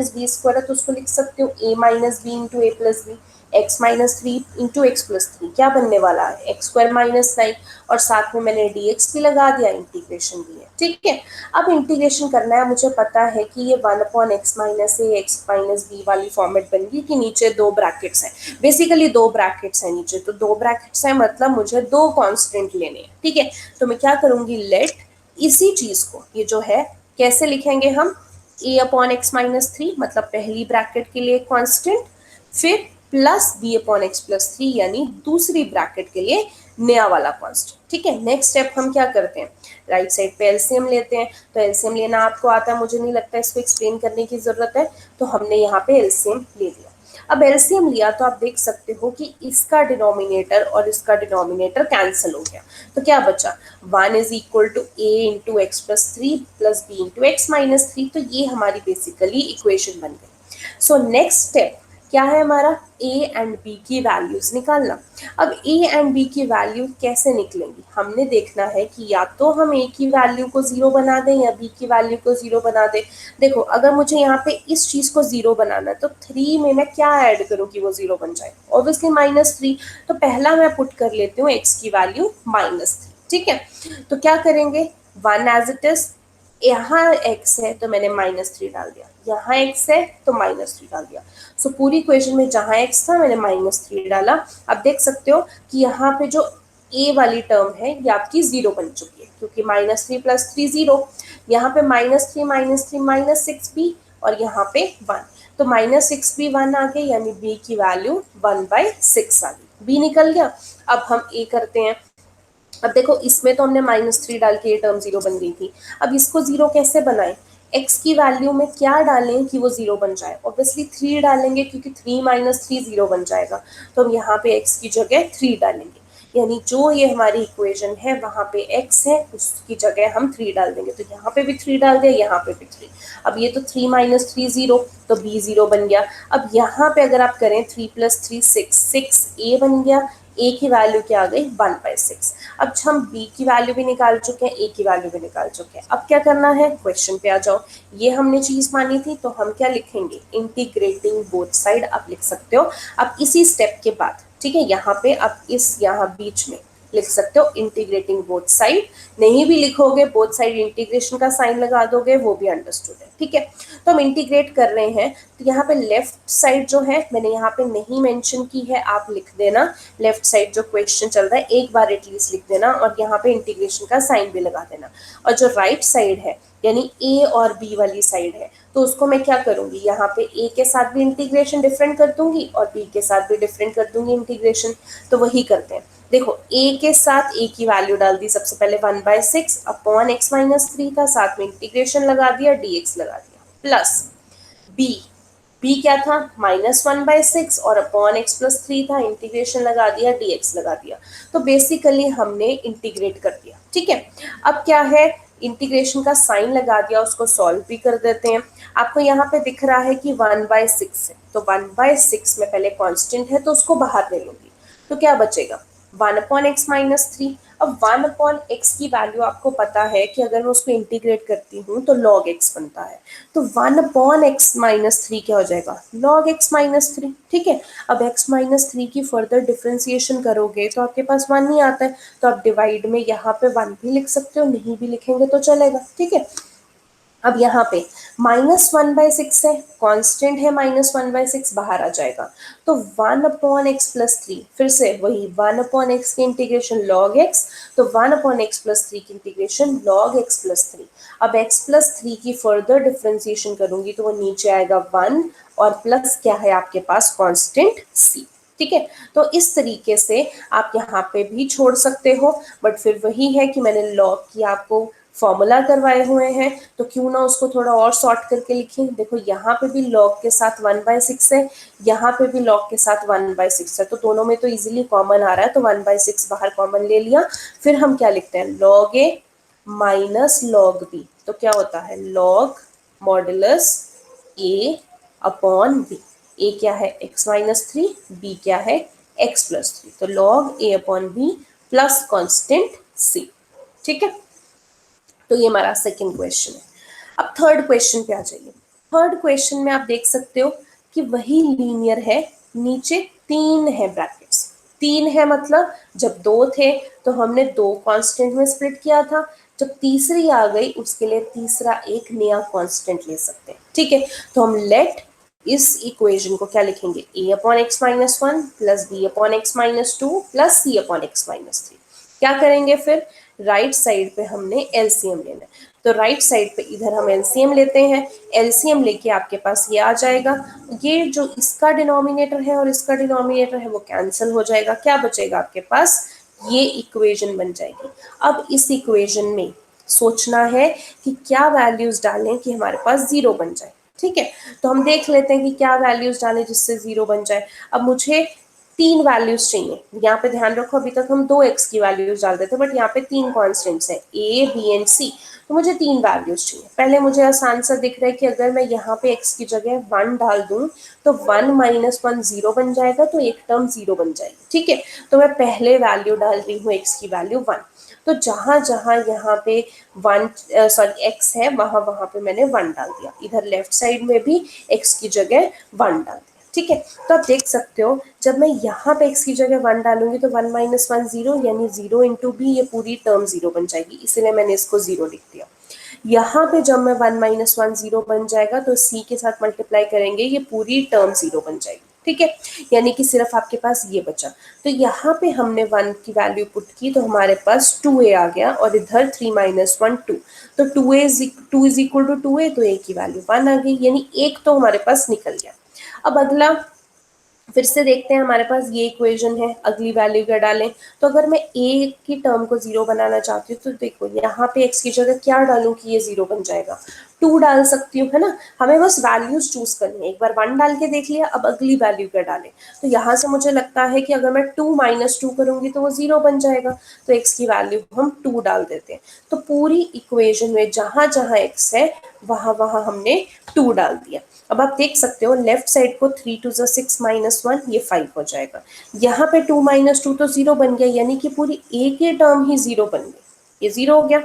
- b² है तो उसको लिख सकती हूँ a - b into a plus B, x-3 into x+3 क्या बनने वाला है x² - 9, और साथ में मैंने dx भी लगा दिया, इंटीग्रेशन भी है। ठीक है, अब इंटीग्रेशन करना है, मुझे पता है कि ये 1/x - a x - b वाली फॉर्मेट बन गई कि नीचे दो ब्रैकेट्स हैं, बेसिकली दो ब्रैकेट्स हैं नीचे, तो दो ब्रैकेट्स हैं मतलब मुझे दो कांस्टेंट लेने हैं। ठीक है, तो मैं क्या करूंगी, लेट इसी चीज को, ये जो है कैसे लिखेंगे हम, a/x - 3 मतलब पहली ब्रैकेट के लिए कांस्टेंट, फिर प्लस b/x+3 यानी दूसरी ब्रैकेट के लिए नया वाला कांस्टेंट। ठीक है, नेक्स्ट स्टेप हम क्या करते हैं, राइट साइड पे एलसीएम लेते हैं। तो एलसीएम लेना आपको आता है, मुझे नहीं लगता इसको एक्सप्लेन करने की जरूरत है, तो हमने यहाँ पे एलसीएम ले लिया। अब एलसीएम लिया तो आप देख सकते हो कि इसका डिनोमिनेटर और इसका डिनोमिनेटर कैंसिल हो गया, तो क्या बचा, 1 is equal to a into x+3 plus b into x-3, तो ये हमारी बेसिकली इक्वेशन बन गई। सो नेक्स्ट स्टेप क्या है हमारा, a एंड b की वैल्यूज निकालना। अब a एंड b की वैल्यू कैसे निकलेंगी, हमने देखना है कि या तो हम a की वैल्यू को जीरो बना दें या b की वैल्यू को जीरो बना दें। देखो अगर मुझे यहाँ पे इस चीज को जीरो बनाना है तो 3 में मैं क्या ऐड करूँ कि वो जीरो बन जाए, ऑब्वियसली -3, तो पहला मैं पुट कर लेती हूँ x की वैल्यू -3। ठीक है, तो क्या करेंगे, 1 एज इट इज, यहाँ x है तो मैंने -3 डाल दिया, यहाँ x है तो -3 डाल दिया। सो पूरी इक्वेशन में जहाँ x था मैंने -3 डाला। अब देख सकते हो कि यहाँ पे जो a वाली टर्म है ये आपकी जीरो बन चुकी है, क्योंकि -3 + 3 0, यहाँ पे -3 -6b और यहाँ पे 1, तो -6b 1 आ गई, यानी b की वैल्यू 1/6 आ गई, b निकल गया। अब हम a करते हैं। अब देखो इसमें तो हमने -3 डाल के ये टर्म जीरो बन गई थी, अब इसको जीरो कैसे बनाएं, x की वैल्यू में क्या डालें कि वो जीरो बन जाए, ऑब्वियसली 3 डालेंगे क्योंकि 3 - 3 जीरो बन जाएगा, तो हम यहाँ पे x की जगह 3 डालेंगे। यानी जो ये हमारी इक्वेशन है वहां पे x है, उसकी जगह हम 3 डाल देंगे, तो यहाँ पे भी 3 डाल दिया, यहाँ पे भी 3। अब ये तो 3 माइनस 3 0, तो b 0 बन गया। अब यहाँ पे अगर आप करें 3 प्लस 3 6, 6a बन गया। a की वैल्यू क्या आ गई 1/6। अब हम b की वैल्यू भी निकाल चुके हैं, a की वैल्यू भी निकाल चुके हैं। अब क्या करना है, क्वेश्चन पे आ जाओ। ये हमने चीज मानी थी, तो हम क्या लिखेंगे, इंटीग्रेटिंग बोथ साइड आप लिख सकते हो। अब इसी स्टेप के बाद, ठीक है, यहाँ पे आप इस यहाँ बीच में लिख सकते हो इंटीग्रेटिंग बोथ साइड। नहीं भी लिखोगे, बोथ साइड इंटीग्रेशन का साइन लगा दोगे, वो भी अंडरस्टूड है, ठीक है। तो हम इंटीग्रेट कर रहे हैं, तो यहाँ पे लेफ्ट साइड जो है मैंने यहाँ पे नहीं मेंशन की है, आप लिख देना। लेफ्ट साइड जो क्वेश्चन चल रहा है एक बार एटलीस्ट लिख देना, और यहाँ पे इंटीग्रेशन का साइन भी लगा देना। और जो राइट साइड है यानी ए और बी वाली साइड है, तो उसको मैं क्या करूंगी, यहाँ पे ए के साथ भी इंटीग्रेशन डिफरेंट कर दूंगी और बी के साथ भी डिफरेंट कर दूंगी इंटीग्रेशन। तो वही करते हैं। देखो ए के साथ ए की वैल्यू डाल दी सबसे पहले 1/6 अपॉन x माइनस 3 था, साथ में इंटीग्रेशन लगा दिया, dx लगा दिया, प्लस बी, बी क्या था -1/6 और अपॉन x प्लस 3 था, इंटीग्रेशन लगा दिया, dx लगा दिया। तो बेसिकली हमने इंटीग्रेट कर दिया, ठीक है। अब क्या है, इंटीग्रेशन का साइन लगा दिया, उसको सॉल्व भी कर देते हैं। आपको यहाँ पे दिख रहा है कि 1/6 है, तो 1/6 में पहले कांस्टेंट है तो उसको बाहर ले लूंगी, तो क्या बचेगा 1/x-3। अब 1/x की वैल्यू आपको पता है कि अगर मैं उसको इंटीग्रेट करती हूँ तो log x बनता है, तो 1/x-3 क्या हो जाएगा log x-3, ठीक है। अब x-3 की फर्दर डिफ्रेंसिएशन करोगे तो आपके पास 1 ही आता है, तो आप डिवाइड में यहाँ पे 1 भी लिख सकते हो, नहीं भी लिखेंगे तो चलेगा, ठीक है। अब यहाँ पे -1/6 है, कांस्टेंट है, -1/6 बाहर आ जाएगा, तो 1/x+3, फिर से वही 1/x की इंटीग्रेशन log x, तो 1/x+3 की इंटीग्रेशन log x+3। अब x+3 की फर्दर डिफ्रेंसिएशन करूंगी तो वो नीचे आएगा 1, और प्लस क्या है आपके पास कांस्टेंट c, ठीक है। तो इस तरीके से आप यहाँ पे भी छोड़ सकते हो, बट फिर वही है कि मैंने लॉग की आपको फॉर्मूला करवाए हुए हैं, तो क्यों ना उसको थोड़ा और सॉर्ट करके लिखें। देखो यहाँ पे भी लॉग के साथ 1/6 है, यहाँ पे भी लॉग के साथ 1/6 है, तो दोनों में तो इजीली कॉमन आ रहा है, तो 1/6 बाहर कॉमन ले लिया। फिर हम क्या लिखते हैं, लॉग ए माइनस लॉग बी, तो क्या होता है लॉग मॉडुलस ए अपॉन बी। ए क्या है x-3, बी क्या है x+3, तो log a upon B plus constant c, ठीक है। तो ये हमारा सेकेंड क्वेश्चन है। अब थर्ड क्वेश्चन पे आ जाइए। थर्ड क्वेश्चन में आप देख सकते हो कि वही लीनियर है, नीचे 3 है ब्रैकेट्स। 3 है मतलब जब 2 थे तो हमने 2 कांस्टेंट में स्प्लिट किया था, जब तीसरी आ गई उसके लिए तीसरा एक नया कांस्टेंट ले सकते हैं, ठीक है। तो हम लेट इस इक्वेशन को क्या लिखेंगे, a/x-1 plus b/x-2 plus c/x-3। क्या करेंगे फिर, राइट साइड पे हमने एलसीएम लेना है, तो राइट साइड पे इधर हम एलसीएम लेते हैं। एलसीएम लेके आपके पास ये आ जाएगा, ये जो इसका डिनोमिनेटर है और इसका डिनोमिनेटर है वो कैंसिल हो जाएगा, क्या बचेगा आपके पास, ये इक्वेशन बन जाएगी। अब इस इक्वेशन में सोचना है कि क्या वैल्यूज डालें कि हमारे पास जीरो बन जाए, ठीक है। तो हम देख लेते हैं कि क्या वैल्यूज डालें जिससे जीरो बन जाए। अब मुझे 3 वैल्यूज चाहिए, यहाँ पे ध्यान रखो अभी तक हम 2x की वैल्यूज डाल देते, बट यहाँ पे 3 कॉन्स्टेंट्स हैं a b एंड c, तो मुझे 3 वैल्यूज चाहिए। पहले मुझे आसान सा दिख रहा है कि अगर मैं यहाँ पे x की जगह 1 डाल दूं तो 1 - 1 0 बन जाएगा, तो एक टर्म 0 बन जाएगी, ठीक है। तो मैं पहले वैल्यू डाल रही हूँ x की वैल्यू 1, तो जहां जहां यहाँ पे 1 सॉरी x है वहां वहां पे मैंने 1 डाल दिया, इधर लेफ्ट साइड में भी x की जगह 1 डाल दिया, ठीक है। तो आप देख सकते हो जब मैं यहाँ पे x की जगह 1 डालूंगी तो 1 - 1 0, यानी 0 इंटू बी, ये पूरी टर्म 0 बन जाएगी, इसलिए मैंने इसको 0 लिख दिया। यहाँ पे जब मैं 1 - 1 0 बन जाएगा तो c के साथ मल्टीप्लाई करेंगे, ये पूरी टर्म 0 बन जाएगी, ठीक है। यानी कि सिर्फ आपके पास ये बचा, तो यहाँ पे हमने 1 की वैल्यू पुट की तो हमारे पास 2a आ गया, और इधर 3 - 1 2, तो 2 इज इक्वल टू 2a, तो a की वैल्यू 1 आ गई, यानी एक तो हमारे पास निकल गया। अब अगला फिर से देखते हैं, हमारे पास ये इक्वेशन है, अगली वैल्यू क्या डालें। तो अगर मैं a की टर्म को 0 बनाना चाहती हूँ तो देखो यहाँ पे x की जगह क्या डालूं कि ये 0 बन जाएगा, 2 डाल सकती हूँ, है ना। हमें बस वैल्यूज चूज करनी है। एक बार 1 डाल के देख लिया, अब अगली वैल्यू क्या डालें। तो यहाँ से मुझे लगता है कि अगर मैं 2 - 2 करूंगी तो वो 0 बन जाएगा। तो x की वैल्यू हम 2 डाल देते हैं। तो पूरी इक्वेशन में जहां जहां x है वहां वहां हमने 2 डाल दिया। अब आप देख सकते हो लेफ्ट साइड को 3 2 6 -1 ये 5 हो जाएगा। यहाँ पे 2 - 2 तो 0 बन गया, यानी कि पूरी a की टर्म ही 0 बन गई, ये 0 हो गया।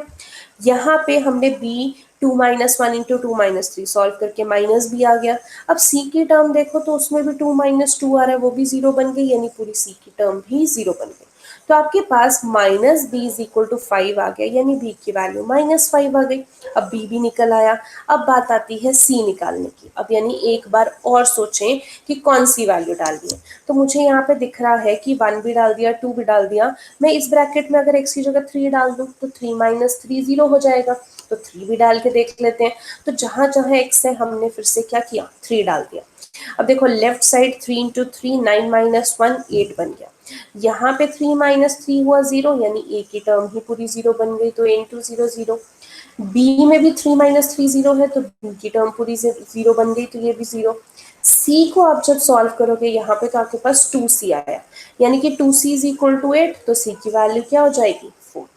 यहाँ पे हमने b 2 - 1 इंटू 2 - 3 सॉल्व करके माइनस b आ गया। अब c की टर्म देखो तो उसमें भी 2 - 2 आ रहा है, वो भी 0 बन गई, यानी पूरी c की टर्म भी 0 बन गई। तो आपके पास minus B is equal to 5 आ गया, यानी b की वैल्यू -5 आ गई। अब b भी निकल आया। अब बात आती है c निकालने की। अब यानी एक बार और सोचें कि कौन सी वैल्यू डालनी है। तो मुझे यहाँ पे दिख रहा है कि 1 भी डाल दिया, 2 भी डाल दिया। मैं इस ब्रैकेट में अगर x की जगह 3 डाल दूं तो 3 - 3 0 हो जाएगा। तो 3 भी डाल के देख लेते हैं। तो जहां जहां x है हमने फिर से क्या किया, 3 डाल दिया। अब देखो लेफ्ट साइड 3 इंटू 3 9 - 1 8 बन गया। यहाँ पे 3 - 3 हुआ 0, यानी a की टर्म ही पूरी 0 बन गई, तो a इंटू 0 0। b में भी 3 - 3 0 है, तो b की टर्म पूरी 0 बन गई, तो ये भी 0। c को आप जब सॉल्व करोगे यहाँ पे तो आपके पास 2c आया, यानी कि 2c इज इक्वल टू 8, तो c की वैल्यू क्या हो जाएगी 4।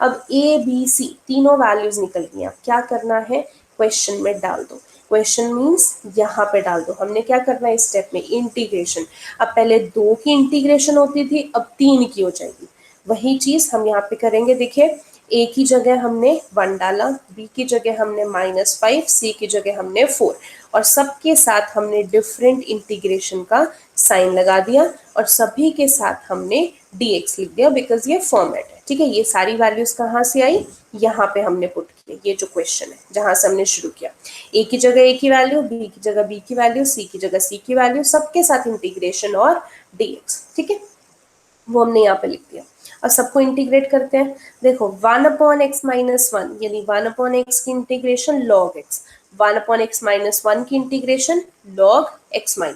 अब a b c तीनों वैल्यूज निकल गई। अब क्या करना है, क्वेश्चन में डाल दो। क्वेश्चन मीन्स यहाँ पे डाल दो। हमने क्या करना है इस स्टेप में, इंटीग्रेशन। अब पहले 2 की इंटीग्रेशन होती थी, अब 3 की हो जाएगी। वही चीज हम यहाँ पे करेंगे। देखिए a की जगह हमने 1 डाला, b की जगह हमने -5, c की जगह हमने 4, और सबके साथ हमने डिफरेंट इंटीग्रेशन का साइन लगा दिया, और सभी के साथ हमने dx लिख दिया, बिकॉज ये फॉर्मेट है। ठीक है, ये सारी वैल्यूज कहाँ से आई, यहाँ पे हमने पुट किया। ये जो क्वेश्चन है जहां से हमने शुरू किया, a की जगह a की वैल्यू, b की जगह b की वैल्यू, c की जगह c की वैल्यू, सबके साथ इंटीग्रेशन और dx। ठीक है, वो हमने यहाँ पे लिख दिया। अब सबको इंटीग्रेट करते हैं। देखो 1/x-1 यानी 1/x की इंटीग्रेशन log x, 1/x-1 की इंटीग्रेशन log x-1।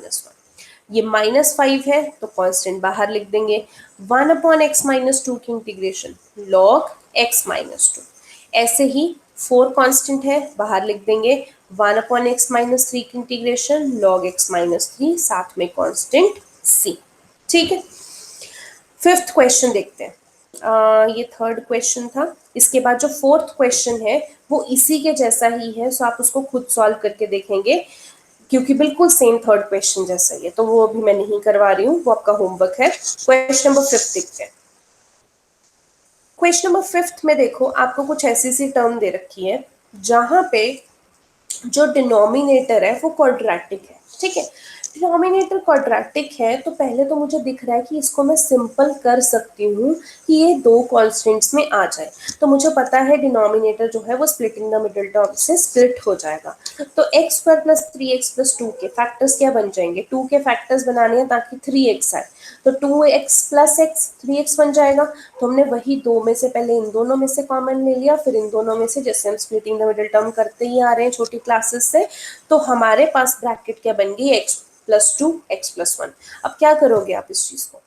ये -5 है तो कांस्टेंट बाहर लिख देंगे। 1/x-2 की इंटीग्रेशन log x-2। ऐसे ही 4 कांस्टेंट है, बाहर लिख देंगे। 1/x-3 की इंटीग्रेशन log x-3, साथ में कांस्टेंट c। ठीक है, फिफ्थ क्वेश्चन देखते हैं। ये थर्ड क्वेश्चन था। इसके बाद जो फोर्थ क्वेश्चन है वो इसी के जैसा ही है, सो आप उसको खुद सॉल्व करके देखेंगे, क्योंकि बिल्कुल सेम थर्ड क्वेश्चन जैसा ही है, तो वो अभी मैं नहीं करवा रही हूँ, वो आपका होमवर्क है। क्वेश्चन नंबर 5 देखते हैं। क्वेश्चन नंबर 5 में देखो आपको कुछ ऐसी सी टर्म दे रखी है जहां पे जो डिनोमिनेटर है वो क्वाड्रेटिक है। ठीक है, डिनोमिनेटर क्वाड्रेटिक है तो पहले तो मुझे दिख रहा है कि इसको मैं सिंपल कर सकती हूँ कि ये 2 कॉन्स्टेंट्स में आ जाए। तो मुझे पता है डिनोमिनेटर जो है वो स्प्लिटिंग द मिडिल टर्म से स्प्लिट हो जाएगा। तो x² + 3x + 2 के फैक्टर्स क्या बन जाएंगे, 2 के फैक्टर्स बनाने हैं ताकि 3x आए, तो 2x + x 3x बन जाएगा। तो हमने वही 2 में से पहले इन दोनों में से कॉमन ले लिया, फिर इन दोनों में से, जैसे हम स्प्लिटिंग द मिडिल टर्म करते ही आ रहे हैं छोटी क्लासेस से, तो हमारे पास ब्रैकेट क्या बन गई, x+2 x+1। अब क्या करोगे आप इस चीज को,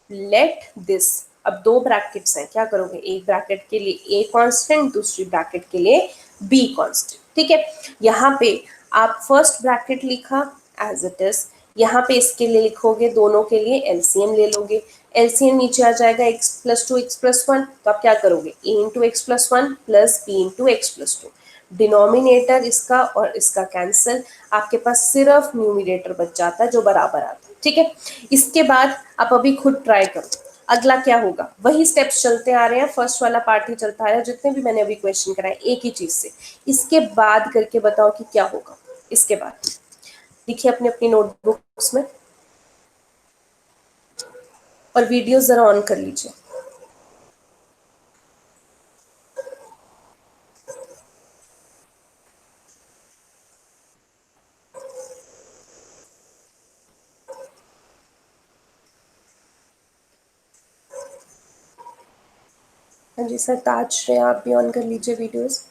लेट दिस, अब 2 ब्रैकेट्स हैं, क्या करोगे, एक ब्रैकेट के लिए a कांस्टेंट, दूसरी ब्रैकेट के लिए b कांस्टेंट। ठीक है, यहाँ पे आप फर्स्ट ब्रैकेट लिखा एज इट इज, यहाँ पे इसके लिए लिखोगे, दोनों के लिए एलसीएम ले लोगे। एलसीएम नीचे आ जाएगा x+2 x+1, तो आप क्या करोगे, a into x+1 plus b into x+2। Denominator इसका और इसका कैंसिल, आपके पास सिर्फ न्यूमिनेटर बच जाता है जो बराबर आता है। ठीक है, इसके बाद आप अभी खुद ट्राई करो, अगला क्या होगा, वही स्टेप्स चलते आ रहे हैं, फर्स्ट वाला पार्ट ही चलता आ रहा है, जितने भी मैंने अभी क्वेश्चन कराए एक ही चीज से। इसके बाद करके बताओ कि क्या होगा। इसके बाद देखिए अपने अपनी नोटबुक्स में, और वीडियो जरा ऑन कर लीजिए। हाँ जी सर, ताज श्रेया आप भी ऑन कर लीजिए वीडियोस।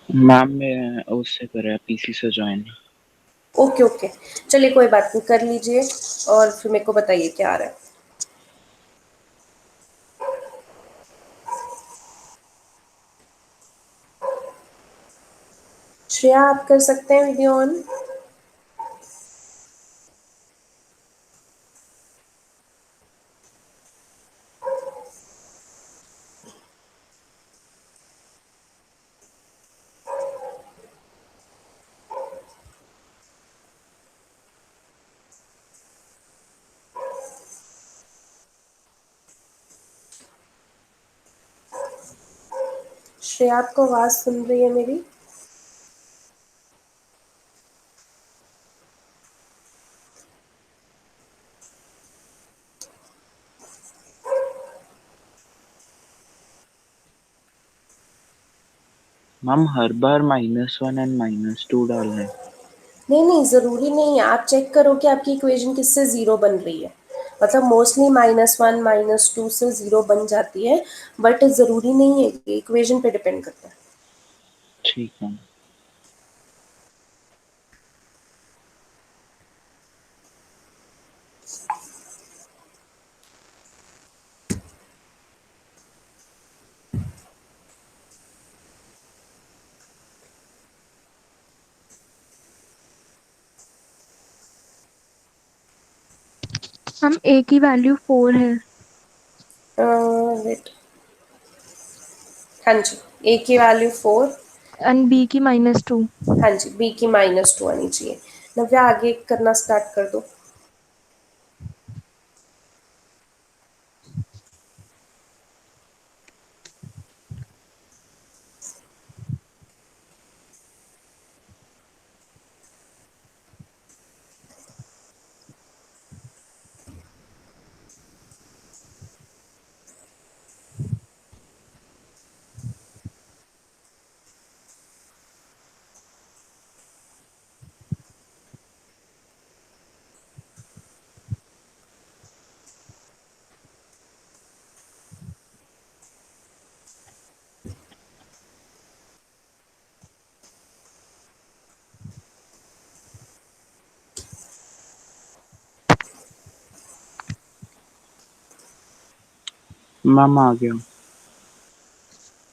मैम मैं उससे करा पीसी से ज्वाइन।
ओके ओके, चलिए कोई बात नहीं, कर लीजिए और फिर मेरे को बताइए क्या आ रहा है। श्रेया आप कर सकते हैं वीडियो ऑन। श्रेया आपको आवाज सुन रही है मेरी?
मैम हर बार -1 एंड -2 डालना है?
नहीं नहीं, ज़रूरी नहीं है। आप चेक करो कि आपकी इक्वेशन किससे ज़ीरो बन रही है। मतलब मोस्टली -1 -2 से ज़ीरो बन जाती है, बट ज़रूरी नहीं है, कि इक्वेशन पे डिपेंड करता है।
ठीक है।
हम ए की वैल्यू 4 है
वेट, हाँ जी, ए की वैल्यू 4,
एंड बी की -2।
हाँ जी, बी की -2 आनी चाहिए। नव्या आगे करना स्टार्ट कर दो।
मैम आ गया।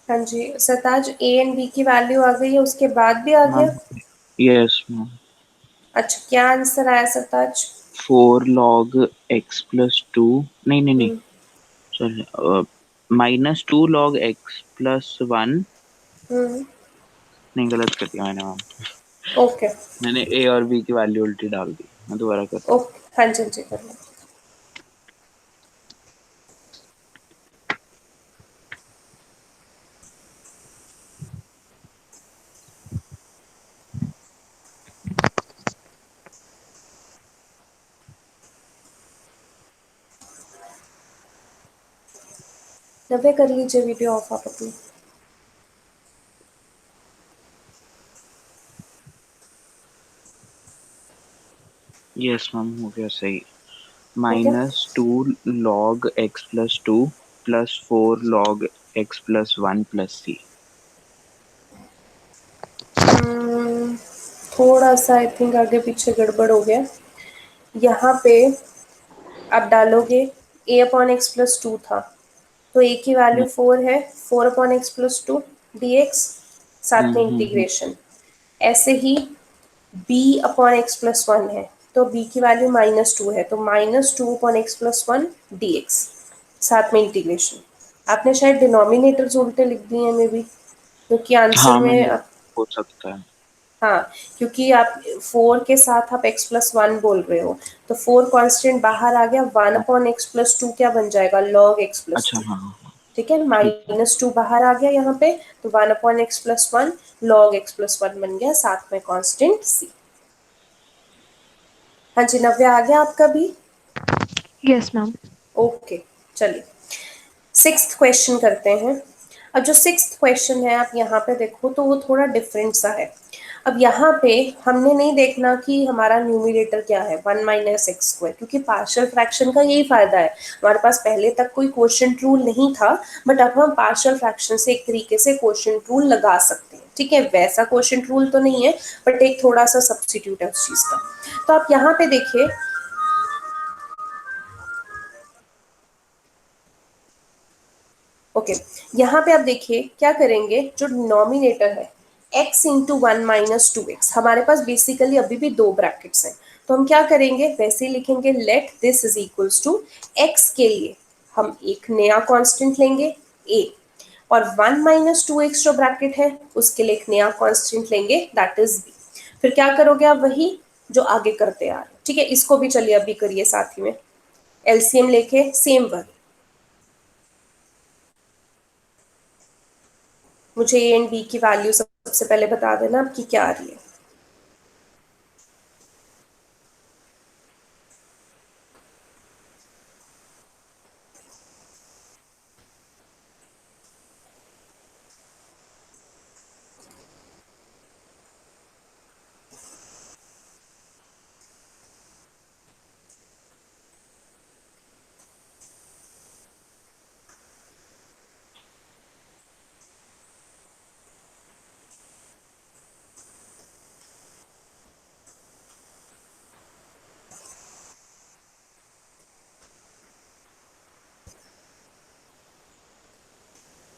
हाँ जी सरताज, ए एंड बी की वैल्यू आ गई है, उसके बाद भी आ
मैम
गया?
Yes ma'am.
अच्छा, क्या आंसर आया सरताज?
4 log x+2, नहीं नहीं नहीं,
हम्म।
Sorry, -2 log x+1।
हम्म।
नहीं, गलत कर दिया मैंने मैम।
ओके।
मैंने ए और बी की वैल्यू उल्टी डाल दी, मैं दोबारा करता हूँ।
ओके, हाँ जी हाँ जी, कर लो। नव्या कर लीजिए वीडियो ऑफ आप अपनी।
यस मैम, हो गया सही।
हो गया?
-2 log x+2 +4 log x+1 + c।
हम्म, थोड़ा सा आई थिंक आगे पीछे गड़बड़ हो गया। यहाँ पे आप डालोगे ए अपॉन एक्स प्लस टू था, तो ए की वैल्यू 4 है, 4/x+2 dx, साथ में
हम्म।
इंटीग्रेशन। ऐसे ही b upon x plus one है, तो b की वैल्यू -2 है, तो -2/x+1 dx, साथ में इंटीग्रेशन। आपने शायद डिनोमिनेटर्स उल्टे लिख दिए हैं मे बी, क्योंकि आंसर
हाँ
में
मैंने, हो सकता है।
हाँ, क्योंकि आप 4 के साथ आप x+1 बोल रहे हो, तो 4 कांस्टेंट बाहर आ गया, 1/x+2 क्या बन जाएगा, log x प्लस
अच्छा
टू।
हाँ हाँ हाँ,
ठीक है,
ठीक है।
-2 बाहर आ गया यहाँ पे, तो 1/x+1 log x+1 बन गया, साथ में कांस्टेंट c। हाँ जी नव्या, आ गया आपका भी?
Yes ma'am.
ओके, चलिए सिक्स्थ क्वेश्चन करते हैं। अब जो सिक्स्थ क्वेश्चन है, आप यहाँ पे देखो तो वो थोड़ा डिफरेंट सा है। अब यहाँ पे हमने नहीं देखना कि हमारा न्यूमिनेटर क्या है, 1 - x², क्योंकि पार्शियल फ्रैक्शन का यही फायदा है। हमारे पास पहले तक कोई क्वोशिएंट रूल नहीं था, बट अब हम पार्शियल फ्रैक्शन से एक तरीके से क्वोशिएंट रूल लगा सकते हैं। ठीक है, वैसा क्वोशिएंट रूल तो नहीं है, बट एक थोड़ा सा सब्सटीट्यूट है उस चीज़ का। तो आप यहाँ पे देखिए, ओके, यहाँ पे आप देखिए क्या करेंगे, जो डिनोमिनेटर है x इंटू 1 माइनस 2x, हमारे पास बेसिकली अभी भी दो ब्रैकेट्स हैं, तो हम क्या करेंगे, वैसे ही लिखेंगे let this is equals to x के लिए हम एक नया कांस्टेंट लेंगे a, और 1 माइनस 2x जो ब्रैकेट है उसके लिए एक नया कांस्टेंट लेंगे दैट इज b। फिर क्या करोगे आप, वही जो आगे करते आ रहे हो, ठीक है। इसको भी चलिए अभी करिए साथ ही में, एलसीएम लेके सेम वन। मुझे ए एंड बी की वैल्यू सबसे पहले बता देना आपकी क्या आ रही है।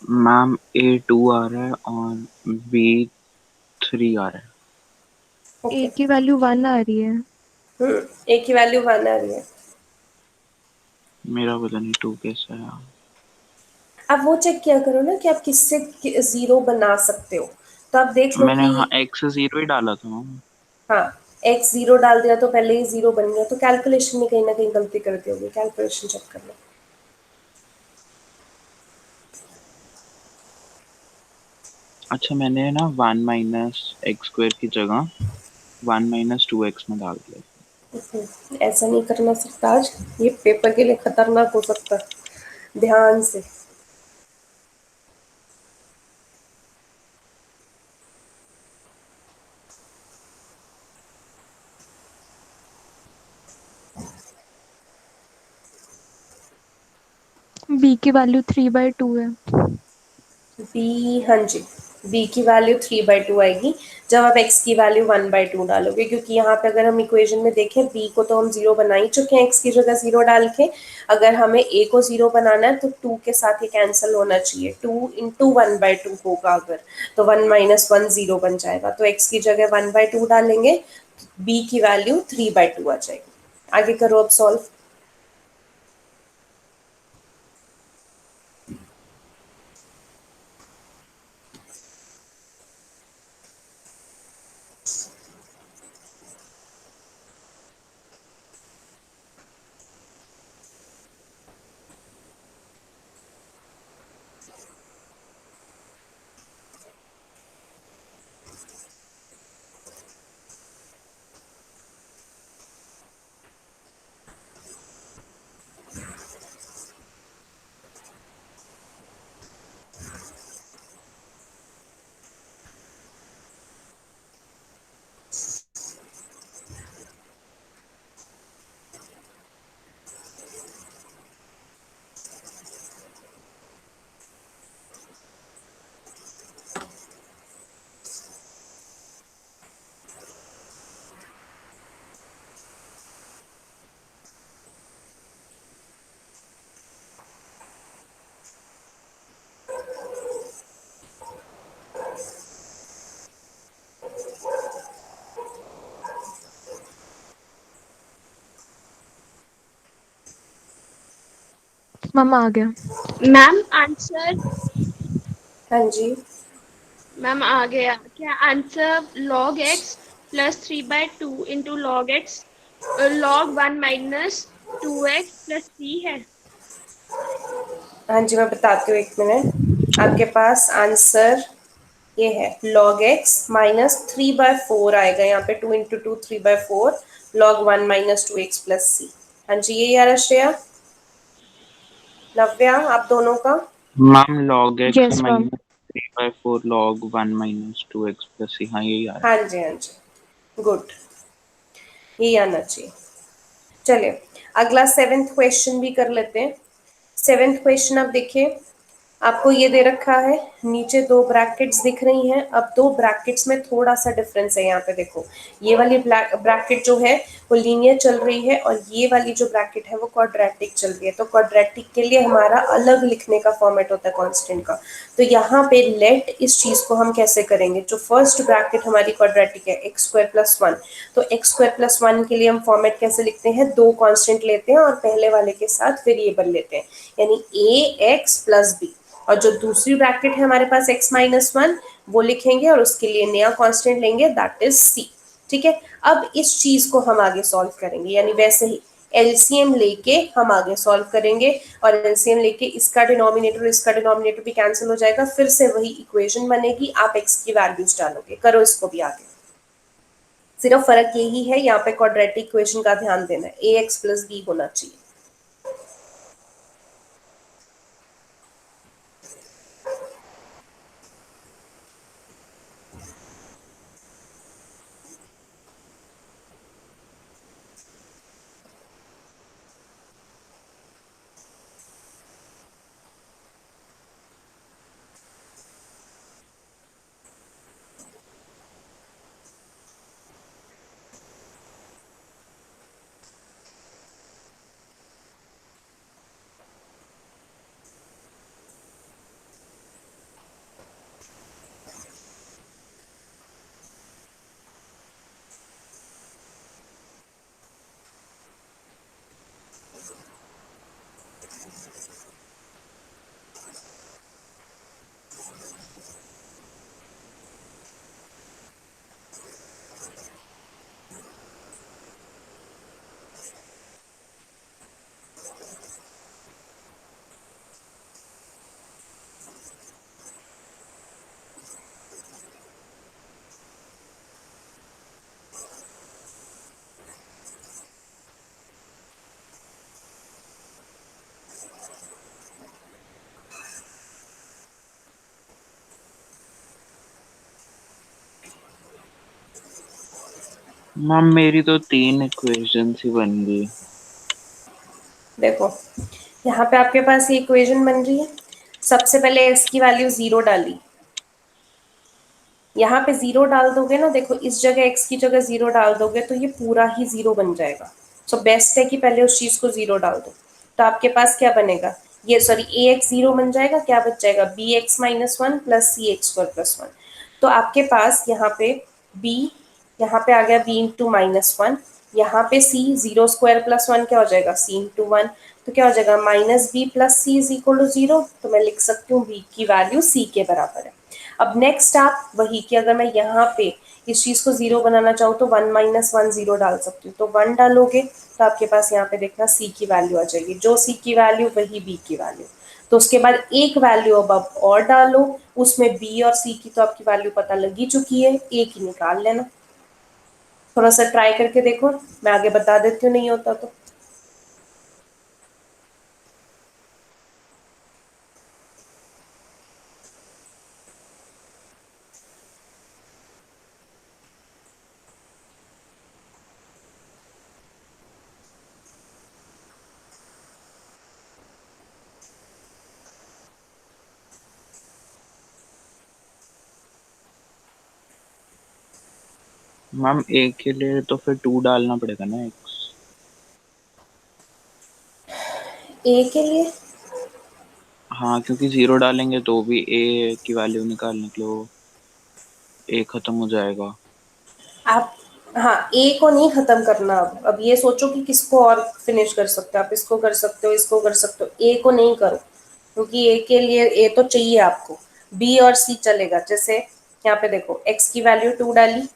मैम A2 आ रहा है और B3 आ रहा है।
ओके।
ए की वैल्यू 1 आ रही है।
ए की वैल्यू 1 आ रही है।
मेरा पता नहीं 2 कैसा है।
आप वो चेक किया करो ना कि आप किससे जीरो बना सकते हो, तो आप देख लो
मैंने
कि
हाँ X 0 ही डाला था मैम।
हाँ, एक्स जीरो डाल दिया तो पहले ही जीरो बन गया, तो कैलकुलेशन में कहीं ना कहीं गलती कर दी होगी, कैलकुलेशन चेक कर लो।
अच्छा मैंने ना 1 माइनस एक्स स्क्वायर की जगह 1 - 2x में डाल दिया।
ऐसा नहीं करना सरताज, ये पेपर के लिए खतरनाक हो सकता है, ध्यान से।
बी की वैल्यू 3/2 है।
बी, हाँ जी, बी की वैल्यू 3/2 आएगी जब आप एक्स की वैल्यू 1/2 डालोगे, क्योंकि यहाँ पे अगर हम इक्वेशन में देखें बी को तो हम जीरो बना ही चुके हैं एक्स की जगह जीरो डाल के। अगर हमें ए को जीरो बनाना है तो टू के साथ ही कैंसिल होना चाहिए, 2 × 1/2 होगा अगर, तो 1 - 1 जीरो बन जाएगा, तो एक्स की जगह 1/2 डालेंगे, बी की वैल्यू 3/2 आ जाएगी। आगे करो अब सॉल्व।
मम्मा आ गया।
मैम आंसर,
हाँ जी,
मैम आ गया क्या answer? log x plus 3/2 into log x log 1 - 2x + 3 है।
हाँ जी, मैं बताती हूँ, एक मिनट। आपके पास आंसर ये है log x -3/4 आएगा, यहाँ पे 2 × 2 3/4 log 1 - 2x + c। हाँ जी, ये यार श्रेया, नव्या, आप दोनों का।
Ma'am log x
yes ma'am.
-3/4 log 1 - 2x + c, हाँ यही आ रहा है।
हाँ जी, हाँ जी, गुड, ये आना चाहिए। चलिए अगला सेवेंथ क्वेश्चन भी कर लेते हैं। सेवेंथ क्वेश्चन आप देखिए, आपको ये दे रखा है, नीचे दो ब्रैकेट्स दिख रही हैं। अब दो ब्रैकेट्स में थोड़ा सा डिफरेंस है। यहाँ पे देखो, ये वाली ब्रैकेट जो है वो लीनियर चल रही है और ये वाली जो ब्रैकेट है वो क्वाड्रेटिक चल रही है। तो क्वाड्रेटिक के लिए हमारा अलग लिखने का फॉर्मेट होता है कांस्टेंट का। तो यहाँ पे लेट इस चीज को हम कैसे करेंगे, जो फर्स्ट ब्रैकेट हमारी क्वाड्रेटिक है एक्स स्क्वायर प्लस वन, तो एक्स स्क्वायर प्लस वन के लिए हम फॉर्मेट कैसे लिखते हैं, दो कांस्टेंट लेते हैं और पहले वाले के साथ वेरिएबल लेते हैं, यानी ए एक्स प्लस बी। और जो दूसरी ब्रैकेट है हमारे पास x माइनस वन, वो लिखेंगे और उसके लिए नया कांस्टेंट लेंगे, दैट इज c। ठीक है, अब इस चीज को हम आगे सॉल्व करेंगे, यानी वैसे ही एलसीएम लेके हम आगे सॉल्व करेंगे। और एलसीएम लेके इसका डिनोमिनेटर भी कैंसिल हो जाएगा, फिर से वही इक्वेशन बनेगी, आप x की वैल्यूज डालोगे। करो इसको भी आगे। सिर्फ फर्क यही है, यहाँ पे क्वाड्रेटिक इक्वेशन का ध्यान देना है, ए एक्स प्लस बी होना चाहिए।
मैम मेरी तो 3 इक्वेशन ही बन गई।
देखो, यहाँ पे आपके पास ये इक्वेशन बन रही है। सबसे पहले x की वैल्यू जीरो डाली, यहाँ पे जीरो डाल दोगे ना, देखो इस जगह x की जगह जीरो डाल दोगे तो ये पूरा ही जीरो बन जाएगा। सो बेस्ट है कि पहले उस चीज को जीरो डाल दो। तो आपके पास क्या बनेगा, ये सॉरी ए एक्स जीरो बन जाएगा, क्या बच जाएगा B x minus one plus C x square plus one. तो आपके पास यहाँ पे b, यहाँ पे आ गया b इंटू माइनस वन, यहाँ पे c zero square plus one क्या हो जाएगा c इंटू वन। तो क्या हो जाएगा minus B plus C is equal to zero. तो मैं लिख सकती हूँ b की वैल्यू c के बराबर है। अब नेक्स्ट आप वही कि अगर मैं यहाँ पे इस चीज को जीरो बनाना चाहूँ तो वन माइनस वन जीरो डाल सकती हूँ। तो वन डालोगे तो आपके पास यहाँ पे देखना c की वैल्यू आ जाएगी, जो c की वैल्यू वही b की वैल्यू। तो उसके बाद एक वैल्यू अब आप और डालो, उसमें b और c की तो आपकी वैल्यू पता लग ही चुकी है, एक ही निकाल लेना। थोड़ा सा ट्राई करके देखो, मैं आगे बता देती हूँ नहीं होता तो।
मैम ए के लिए तो फिर 2 डालना पड़ेगा ना x।
ए के लिए
हाँ क्योंकि 0 डालेंगे तो भी ए की वैल्यू निकालने के लिए ए खत्म हो जाएगा।
आप, हाँ ए को नहीं खत्म करना। अब ये सोचो कि किसको और फिनिश कर सकते हो, आप इसको कर सकते हो, इसको कर सकते हो, ए को नहीं करो, क्योंकि ए के लिए ए तो चाहिए आपको। बी और सी चलेगा। जैसे यहाँ पे देखो एक्स की वैल्यू टू डाली,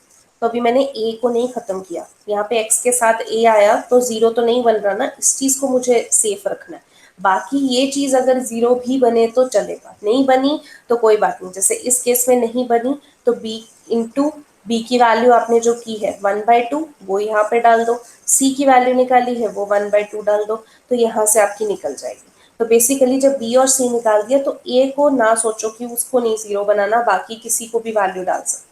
तो अभी मैंने ए को नहीं खत्म किया, यहाँ पे एक्स के साथ ए आया तो जीरो तो नहीं बन रहा ना, इस चीज को मुझे सेफ रखना है। बाकी ये चीज अगर जीरो भी बने तो चलेगा, नहीं बनी तो कोई बात नहीं। जैसे इस केस में नहीं बनी तो b इंटू बी की वैल्यू आपने जो की है वन बाई टू, वो यहाँ पे डाल दो। सी की वैल्यू निकाली है वो वन बाई टू डाल दो, तो यहाँ से आपकी निकल जाएगी। तो बेसिकली जब बी और सी निकाल दिया तो ए को ना सोचो कि उसको नहीं जीरो बनाना, बाकी किसी को भी वैल्यू डाल सकते हैं।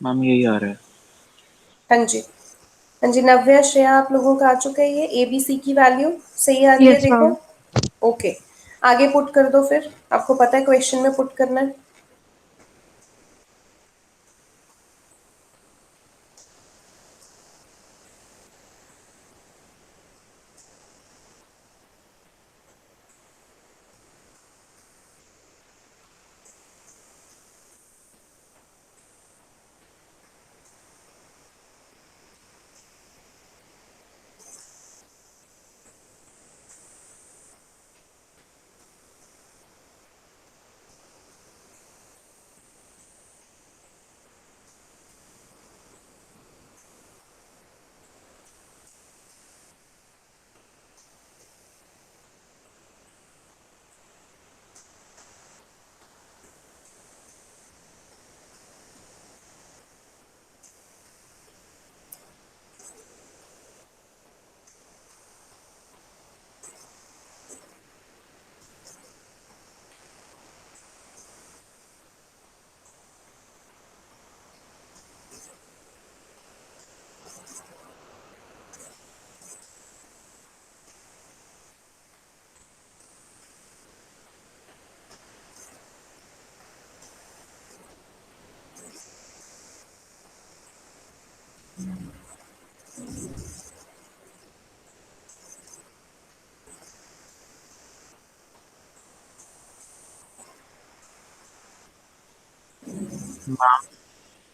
मैम यही आ रहा है।
हाँ जी, हाँ जी, नव्या, श्रेया, आप लोगों का आ चुका है ये ABC की वैल्यू सही आ रही है,
यस
देखो।
मैम।
ओके, आगे पुट कर दो फिर, आपको पता है क्वेश्चन में पुट करना है।
मैम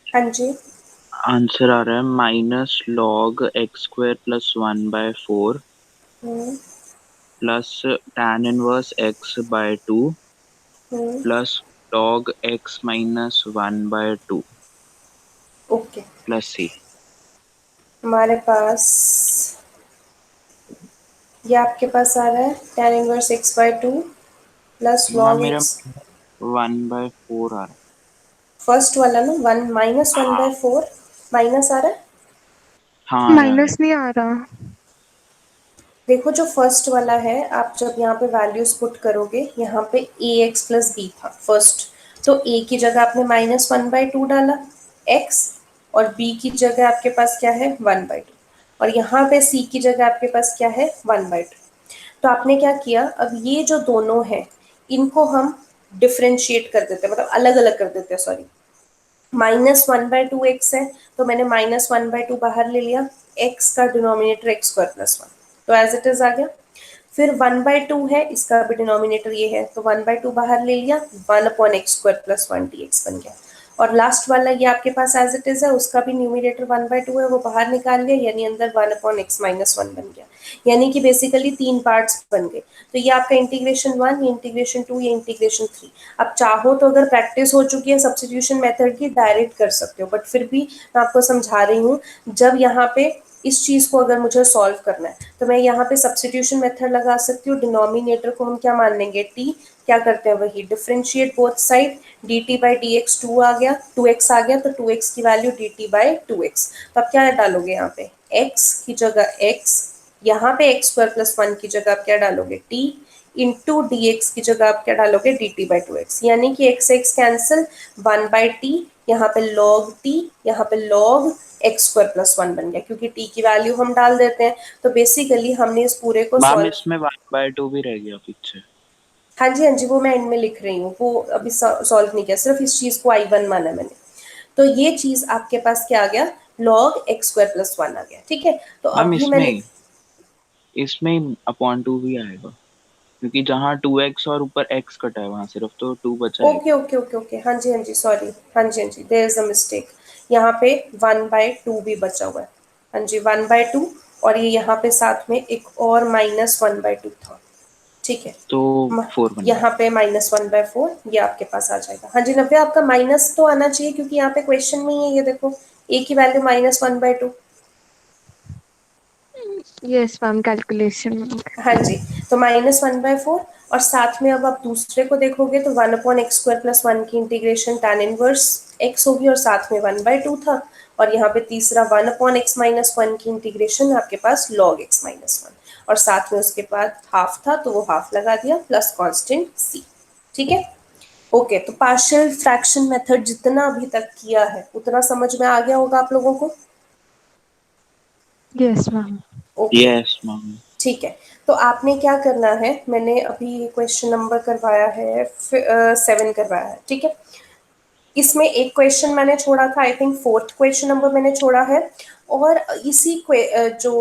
हाँ जी,
आंसर आ रहा है -log x² + 1/4
hmm,
plus tan−1x/2
hmm,
प्लस log x−1/2
okay.
Plus c।
हमारे पास ये आपके पास आ रहा है tan−1x/2 प्लस
मैम
लॉग
मेरा
एक्स।
1/4 आ रहा है।
फर्स्ट वाला ना, -1
हाँ
बाय फोर माइनस आ रहा है।
हाँ आ रहा है।
माइनस नहीं आ रहा।
देखो जो फर्स्ट वाला है, आप जब यहाँ पे वैल्यूज पुट करोगे, यहाँ पे ax+b था फर्स्ट, तो a की जगह आपने -1/2 डाला x, और b की जगह आपके पास क्या है 1/2, और यहाँ पे c की जगह आपके पास क्या है 1/2। तो आपने क्या किया, अब ये जो दोनों हैं इनको हम डिफ्रेंशिएट कर देते हैं, मतलब अलग अलग कर देते हैं, सॉरी। -1/2x है, तो मैंने -1/2 बाहर ले लिया, x का डिनोमिनेटर x²+1, तो एज इट इज आ गया। फिर 1/2 है, इसका भी डिनोमिनेटर ये है, तो 1/2 बाहर ले लिया, 1/x²+1 dx बन गया। और लास्ट वाला ये आपके पास एज इट इज है, उसका भी न्यूमिनेटर 1/2 है, वो बाहर निकाल लिया, यानी अंदर 1/x−1 बन गया। यानी कि बेसिकली 3 पार्ट्स बन गए। तो ये आपका इंटीग्रेशन 1, ये इंटीग्रेशन 2, ये इंटीग्रेशन 3। अब चाहो तो अगर प्रैक्टिस हो चुकी है सब्स्टिट्यूशन मेथड की, डायरेक्ट कर सकते हो, बट फिर भी मैं आपको समझा रही हूँ। जब यहाँ पे इस चीज़ को अगर मुझे सॉल्व करना है, तो मैं यहाँ पे सब्स्टिट्यूशन मेथड लगा सकती हूँ। डिनोमिनेटर को हम क्या मान लेंगे, टी। क्या करते हैं, वही डिफरेंशिएट बोथ साइड, dt/dx 2 आ गया, 2x आ गया, तो 2x की वैल्यू dt/2x। तो आप क्या डालोगे यहाँ पे, x की जगह x, यहाँ पे x²+1 की जगह आप क्या डालोगे, t, इंटू डी एक्स की जगह आप क्या डालोगे, dt/2x, यानी कि x x कैंसिल, 1/t, यहाँ पे log t, यहाँ पे log x²+1 बन गया, क्योंकि t की वैल्यू हम डाल देते हैं। तो बेसिकली हमने इस पूरे को
मैम
सॉल्व।
इसमें 1/2 भी रह गया पीछे।
हाँ जी, हाँ जी, वो मैं एंड में लिख रही हूँ, वो अभी सॉल्व नहीं किया, सिर्फ इस चीज़ को I1 माना मैंने। तो ये चीज़ आपके पास क्या आ गया, log x²+1 आ गया, ठीक है। तो
मैम
अभी मैं लिख,
इसमें अपॉन 2 भी आएगा, क्योंकि जहाँ 2x और ऊपर x कटा है वहां सिर्फ तो 2 बचा है।
ओके ओके ओके ओके, हाँ जी हाँ जी, सॉरी, हाँ जी हाँ जी, देयर इज अ मिस्टेक। यहाँ पे 1/2 भी बचा हुआ है। हाँ जी, 1/2, और ये यहाँ पे साथ में एक और -1/2 था, ठीक है।
तो 4 बन गया।
यहाँ पे -1/4 ये आपके पास आ जाएगा। हाँ जी, नव्या, आपका माइनस तो आना चाहिए, क्योंकि यहाँ पे क्वेश्चन में ही है, ये देखो, a की वैल्यू -1/2।
यस मैम, कैलकुलेशन में।
हाँ जी, तो -1/4, और साथ में अब आप दूसरे को देखोगे तो 1/x² + 1 की इंटीग्रेशन tan−1x होगी, और साथ में 1/2 था, और यहाँ पे तीसरा 1/x−1 की इंटीग्रेशन आपके पास log x−1, और साथ में उसके बाद हाफ था, तो वो हाफ लगा दिया, प्लस कांस्टेंट c, ठीक है। ओके, तो पार्शियल फ्रैक्शन मेथड जितना अभी तक किया है उतना समझ में आ गया होगा आप लोगों को?
Yes ma'am.
Okay,
yes ma'am.
ठीक है। तो आपने क्या करना है, मैंने अभी क्वेश्चन नंबर करवाया है 7 करवाया है, ठीक है। इसमें एक क्वेश्चन मैंने छोड़ा था, I think 4th question number मैंने छोड़ा है, और इसी जो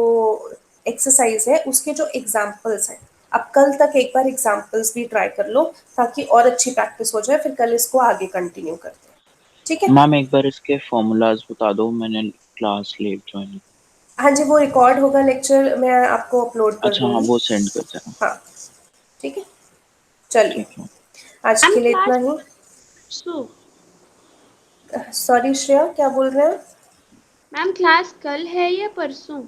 एक्सरसाइज है उसके जो एग्जाम्पल्स हैं, आप कल तक एक बार एग्जाम्पल्स भी ट्राई कर लो ताकि और अच्छी प्रैक्टिस हो जाए, फिर कल इसको आगे कंटिन्यू करते हैं, ठीक है।
मैम एक बार इसके फॉर्मूलाज बता दो, मैंने क्लास लेट ज्वाइन।
हाँ जी, वो रिकॉर्ड होगा लेक्चर, मैं आपको अपलोड कर
अच्छा हाँ,
दूंगी।
वो सेंड कर देना।
हाँ, ठीक है, चलिए
ठीक है।
आज
मैम
के लिए इतना
क्लास
ही।
परसों।
सॉरी श्रेया, क्या बोल रहे हैं?
मैम क्लास कल है या परसों?